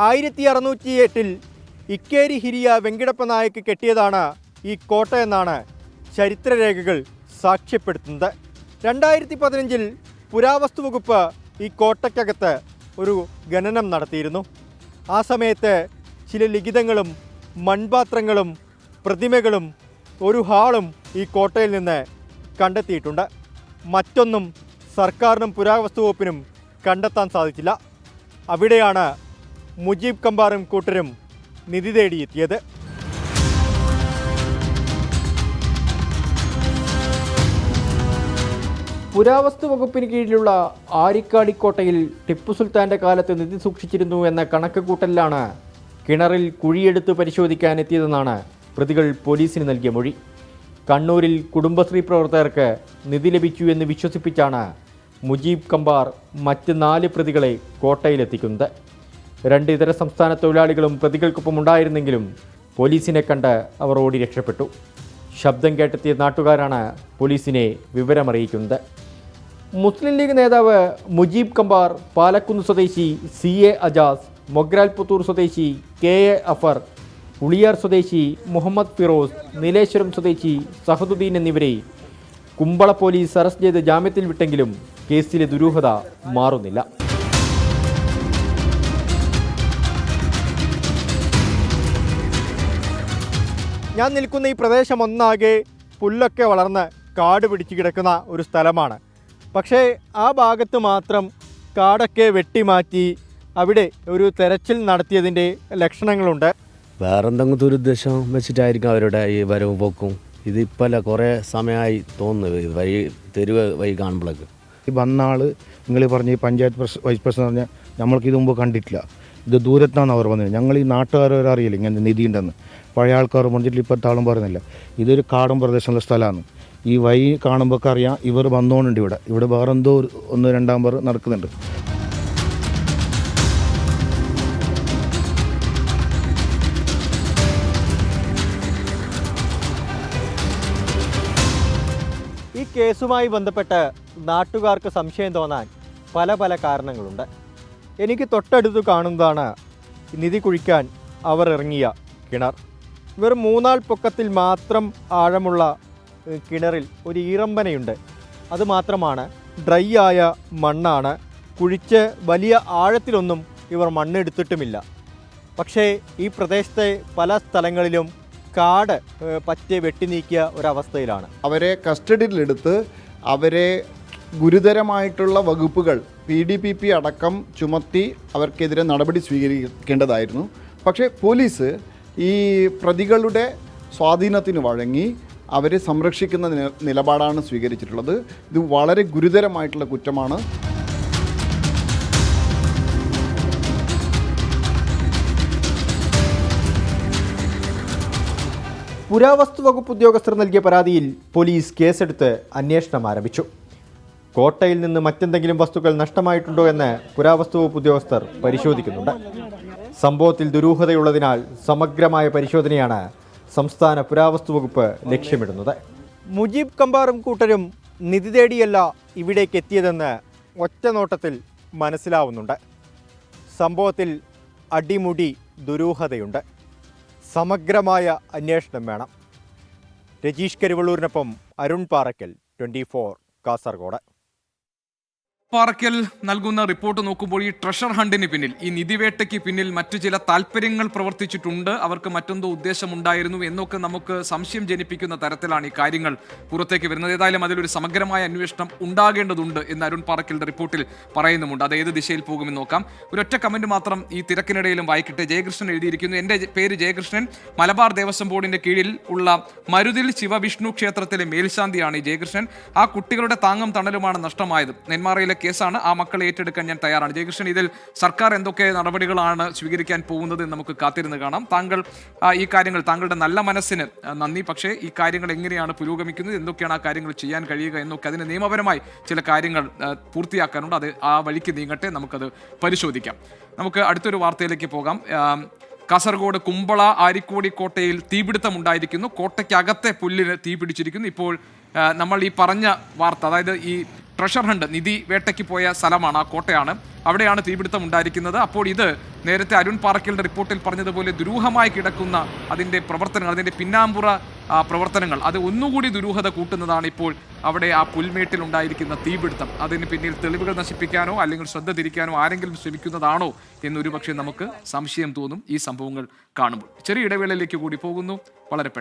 1608 ഇക്കേരി ഹിരിയ വെങ്കിടപ്പ നായക്ക് കെട്ടിയതാണ് ഈ കോട്ട എന്നാണ് ചരിത്രരേഖകൾ സാക്ഷ്യപ്പെടുത്തുന്നത്. 2015 പുരാവസ്തു വകുപ്പ് ഈ കോട്ടയ്ക്കകത്ത് ഒരു ഖനനം നടത്തിയിരുന്നു. ആ സമയത്ത് ചില ലിഖിതങ്ങളും മൺപാത്രങ്ങളും പ്രതിമകളും ഒരു ഹാളും ഈ കോട്ടയിൽ നിന്ന് കണ്ടെത്തിയിട്ടുണ്ട്. മറ്റൊന്നും സർക്കാരിനും പുരാവസ്തു വകുപ്പിനും കണ്ടെത്താൻ സാധിച്ചില്ല. അവിടെയാണ് മുജീബ് കമ്പാറും കൂട്ടരും നിധി തേടിയെത്തിയത്. പുരാവസ്തു വകുപ്പിന് കീഴിലുള്ള ആരിക്കാടിക്കോട്ടയിൽ ടിപ്പു സുൽത്താൻ്റെ കാലത്ത് നിധി സൂക്ഷിച്ചിരുന്നു എന്ന കണക്ക് കൂട്ടലിലാണ് കിണറിൽ കുഴിയെടുത്ത് പരിശോധിക്കാൻ എത്തിയതെന്നാണ് പ്രതികൾ പോലീസിന് നൽകിയ മൊഴി. കണ്ണൂരിൽ കുടുംബശ്രീ പ്രവർത്തകർക്ക് നിധി ലഭിച്ചു എന്ന് വിശ്വസിപ്പിച്ചാണ് മുജീബ് കമ്പാർ മറ്റ് 4 പ്രതികളെ കോട്ടയിലെത്തിക്കുന്നത്. 2 ഇതര സംസ്ഥാന തൊഴിലാളികളും പ്രതികൾക്കൊപ്പം ഉണ്ടായിരുന്നെങ്കിലും പോലീസിനെ കണ്ട് അവർ ഓടി രക്ഷപ്പെട്ടു. ശബ്ദം കേട്ടെത്തിയ നാട്ടുകാരാണ് പോലീസിനെ വിവരമറിയിക്കുന്നത്. മുസ്ലിം ലീഗ് നേതാവ് മുജീബ് കമ്പാർ, പാലക്കുന്ന് സ്വദേശി CA അജാസ്, മൊഗ്രാൽ പുത്തൂർ സ്വദേശി KA അഫർ, ഉളിയാർ സ്വദേശി മുഹമ്മദ് ഫിറോസ്, നീലേശ്വരം സ്വദേശി സഹദുദ്ദീൻ എന്നിവരെ കുമ്പള പോലീസ് അറസ്റ്റ് ചെയ്ത് ജാമ്യത്തിൽ വിട്ടെങ്കിലും കേസിലെ ദുരൂഹത മാറുന്നില്ല. ഞാൻ നിൽക്കുന്ന ഈ പ്രദേശം ഒന്നാകെ പുല്ലൊക്കെ വളർന്ന് കാട് പിടിച്ച് കിടക്കുന്ന ഒരു സ്ഥലമാണ്. പക്ഷേ ആ ഭാഗത്ത് മാത്രം കാടൊക്കെ വെട്ടിമാറ്റി അവിടെ ഒരു തെരച്ചിൽ നടത്തിയതിൻ്റെ ലക്ഷണങ്ങളുണ്ട്. വേറെന്തെങ്കിലും ദുരുദ്ദേശം വെച്ചിട്ടായിരിക്കും അവരുടെ ഈ വരവും പോക്കും. ഇതിപ്പല്ല കുറേ സമയമായി തോന്നുന്നു വഴി തെരുവ് വഴി കാണുമ്പോഴേക്ക്. ഈ വന്ന ആൾ നിങ്ങൾ പറഞ്ഞ ഈ പഞ്ചായത്ത് വൈസ് പ്രസിഡന്റ് പറഞ്ഞാൽ നമ്മൾക്ക് ഇത് മുമ്പ് കണ്ടിട്ടില്ല, ഇത് ദൂരത്താണ് അവർ വന്നത്. ഞങ്ങൾ ഈ നാട്ടുകാരവരെ അറിയില്ല ഇങ്ങനെ നിധി ഉണ്ടെന്ന്. പഴയ ആൾക്കാർ പറഞ്ഞിട്ട് ഇപ്പോഴത്തെ ആളും പറയുന്നില്ല. ഇതൊരു കാടും പ്രദേശമുള്ള സ്ഥലമാണ്. ഈ വഴി കാണുമ്പോൾ അറിയാം ഇവർ വന്നോണ്ടുണ്ട്. ഇവിടെ വേറെന്തോ 1-2 പേർ നടക്കുന്നുണ്ട്. ഈ കേസുമായി ബന്ധപ്പെട്ട് നാട്ടുകാർക്ക് സംശയം തോന്നാൻ പല കാരണങ്ങളുണ്ട്. എനിക്ക് തൊട്ടടുത്ത് കാണുന്നതാണ് നിധി കുഴിക്കാൻ അവർ ഇറങ്ങിയ കിണർ. വെറും 3 ആൾ പൊക്കത്തിൽ മാത്രം ആഴമുള്ള കിണറിൽ ഒരു ഈറമ്പനയുണ്ട്. അതുമാത്രമാണ്, ഡ്രൈ ആയ മണ്ണാണ്. കുഴിച്ച് വലിയ ആഴത്തിലൊന്നും ഇവർ മണ്ണെടുത്തിട്ടുമില്ല. പക്ഷേ ഈ പ്രദേശത്തെ പല സ്ഥലങ്ങളിലും കാട് പറ്റി വെട്ടി നീക്കിയ ഒരവസ്ഥയിലാണ്. അവരെ കസ്റ്റഡിയിലെടുത്ത് അവരെ ഗുരുതരമായിട്ടുള്ള വകുപ്പുകൾ PDPP അടക്കം ചുമത്തി അവർക്കെതിരെ നടപടി സ്വീകരിക്കേണ്ടതായിരുന്നു. പക്ഷേ പോലീസ് ഈ പ്രതികളുടെ സ്വാധീനത്തിന് വഴങ്ങി അവരെ സംരക്ഷിക്കുന്ന നിലപാടാണ് സ്വീകരിച്ചിട്ടുള്ളത്. ഇത് വളരെ ഗുരുതരമായിട്ടുള്ള കുറ്റമാണ്. പുരാവസ്തു വകുപ്പ് ഉദ്യോഗസ്ഥർ നൽകിയ പരാതിയിൽ പോലീസ് കേസെടുത്ത് അന്വേഷണം ആരംഭിച്ചു. കോട്ടയിൽ നിന്ന് മറ്റെന്തെങ്കിലും വസ്തുക്കൾ നഷ്ടമായിട്ടുണ്ടോ എന്ന് പുരാവസ്തു വകുപ്പ് ഉദ്യോഗസ്ഥർ പരിശോധിക്കുന്നുണ്ട്. സംഭവത്തിൽ ദുരൂഹതയുള്ളതിനാൽ സമഗ്രമായ പരിശോധനയാണ് സംസ്ഥാന പുരാവസ്തു വകുപ്പ് ലക്ഷ്യമിടുന്നത്. മുജീബ് കമ്പാറും കൂട്ടരും നിധി തേടിയല്ല ഇവിടേക്ക് എത്തിയതെന്ന് ഒറ്റനോട്ടത്തിൽ മനസ്സിലാവുന്നുണ്ട്. സംഭവത്തിൽ അടിമുടി ദുരൂഹതയുണ്ട്. സമഗ്രമായ അന്വേഷണം വേണം. രജീഷ് കരുവള്ളൂരിനൊപ്പം അരുൺ പാറയ്ക്കൽ, 24 കാസർഗോഡ്. പാറയ്ക്കൽ നൽകുന്ന റിപ്പോർട്ട് നോക്കുമ്പോൾ ഈ ട്രഷർ ഹണ്ടിന് പിന്നിൽ, ഈ നിധിവേട്ടയ്ക്ക് പിന്നിൽ മറ്റു ചില താല്പര്യങ്ങൾ പ്രവർത്തിച്ചിട്ടുണ്ട്, അവർക്ക് മറ്റെന്തോ ഉദ്ദേശമുണ്ടായിരുന്നു എന്നൊക്കെ നമുക്ക് സംശയം ജനിപ്പിക്കുന്ന തരത്തിലാണ് ഈ കാര്യങ്ങൾ പുറത്തേക്ക് വരുന്നത്. ഏതായാലും അതിലൊരു സമഗ്രമായ അന്വേഷണം ഉണ്ടാകേണ്ടതുണ്ട് എന്ന് അരുൺ പാറയ്ക്കലിന്റെ റിപ്പോർട്ടിൽ പറയുന്നുമുണ്ട്. അത് ഏത് ദിശയിൽ പോകുമെന്ന് നോക്കാം. ഒരൊറ്റ കമന്റ് മാത്രം ഈ തിരക്കിനിടയിലും വായിക്കട്ടെ. ജയകൃഷ്ണൻ എഴുതിയിരിക്കുന്നു, എൻ്റെ പേര് ജയകൃഷ്ണൻ, മലബാർ ദേവസ്വം ബോർഡിന്റെ കീഴിൽ ഉള്ള മരുതിൽ ശിവവിഷ്ണു ക്ഷേത്രത്തിലെ മേൽശാന്തിയാണ് ഈ ജയകൃഷ്ണൻ. ആ കുട്ടികളുടെ താങ്ങും തണലുമാണ് നഷ്ടമായത്. നെന്മാറയിലെ കേസാണ്. ആ മക്കളെ ഏറ്റെടുക്കാൻ ഞാൻ തയ്യാറാണ്. ജയകൃഷ്ണൻ, ഇതിൽ സർക്കാർ എന്തൊക്കെ നടപടികളാണ് സ്വീകരിക്കാൻ പോകുന്നത് എന്ന് നമുക്ക് കാത്തിരുന്ന് കാണാം. താങ്കൾ ഈ കാര്യങ്ങൾ, താങ്കളുടെ നല്ല മനസ്സിന് നന്ദി. പക്ഷേ ഈ കാര്യങ്ങൾ എങ്ങനെയാണ് പുരോഗമിക്കുന്നത്, എന്തൊക്കെയാണ് ആ കാര്യങ്ങൾ ചെയ്യാൻ കഴിയുക എന്നൊക്കെ, അതിന് നിയമപരമായി ചില കാര്യങ്ങൾ പൂർത്തിയാക്കാനുണ്ട്. അത് ആ വഴിക്ക് നീങ്ങട്ടെ, നമുക്കത് പരിശോധിക്കാം. നമുക്ക് അടുത്തൊരു വാർത്തയിലേക്ക് പോകാം. കാസർഗോഡ് കുമ്പള ആരിക്കോടി കോട്ടയിൽ തീപിടുത്തമുണ്ടായിരിക്കുന്നു. കോട്ടയ്ക്കകത്തെ പുല്ലിന് തീ പിടിച്ചിരിക്കുന്നു. ഇപ്പോൾ നമ്മൾ ഈ പറഞ്ഞ വാർത്ത, അതായത് ഈ ട്രഷർ ഹണ്ട് നിധി വേട്ടയ്ക്ക് പോയ സ്ഥലമാണ്, ആ കോട്ടയാണ്, അവിടെയാണ് തീപിടുത്തം ഉണ്ടായിരിക്കുന്നത്. അപ്പോൾ ഇത് നേരത്തെ അരുൺ പാറയ്ക്കലിന്റെ റിപ്പോർട്ടിൽ പറഞ്ഞതുപോലെ ദുരൂഹമായി കിടക്കുന്ന അതിൻ്റെ പ്രവർത്തനങ്ങൾ, അതിൻ്റെ പിന്നാമ്പുറ പ്രവർത്തനങ്ങൾ, അത് ഒന്നുകൂടി ദുരൂഹത കൂട്ടുന്നതാണ് ഇപ്പോൾ അവിടെ ആ പുൽമേട്ടിൽ ഉണ്ടായിരിക്കുന്ന തീപിടുത്തം. അതിന് പിന്നിൽ തെളിവുകൾ നശിപ്പിക്കാനോ അല്ലെങ്കിൽ ശ്രദ്ധ തിരിക്കാനോ ആരെങ്കിലും ശ്രമിക്കുന്നതാണോ എന്നൊരു പക്ഷേ നമുക്ക് സംശയം തോന്നും ഈ സംഭവങ്ങൾ കാണുമ്പോൾ. ചെറിയ ഇടവേളയിലേക്ക് കൂടി പോകുന്നു, വളരെ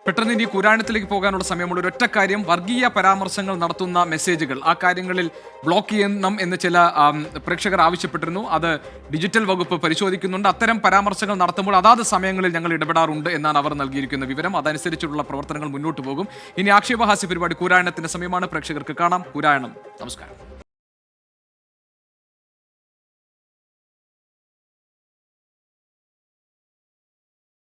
പെട്ടെന്ന് ഇനി കുരാനത്തിലേക്ക് പോകാനുള്ള സമയമുള്ള ഒരൊറ്റ കാര്യം, വർഗീയ പരാമർശങ്ങൾ നടത്തുന്ന മെസ്സേജുകൾ, ആ കാര്യങ്ങളിൽ ബ്ലോക്ക് ചെയ്യണം എന്ന് ചില പ്രേക്ഷകർ ആവശ്യപ്പെട്ടിരുന്നു. അത് ഡിജിറ്റൽ വകുപ്പ് പരിശോധിക്കുന്നുണ്ട്. അത്തരം പരാമർശങ്ങൾ നടത്തുമ്പോൾ അതാത് സമയങ്ങളിൽ ഞങ്ങൾ ഇടപെടാറുണ്ട് എന്നാണ് അവർ നൽകിയിരിക്കുന്ന വിവരം. അതനുസരിച്ചുള്ള പ്രവർത്തനങ്ങൾ മുന്നോട്ട് പോകും. ഇനി ആക്ഷേപഹാസ്യ പരിപാടി കുരായണത്തിന്റെ സമയമാണ്. പ്രേക്ഷകർക്ക് കാണാം. കുരായണം. നമസ്കാരം.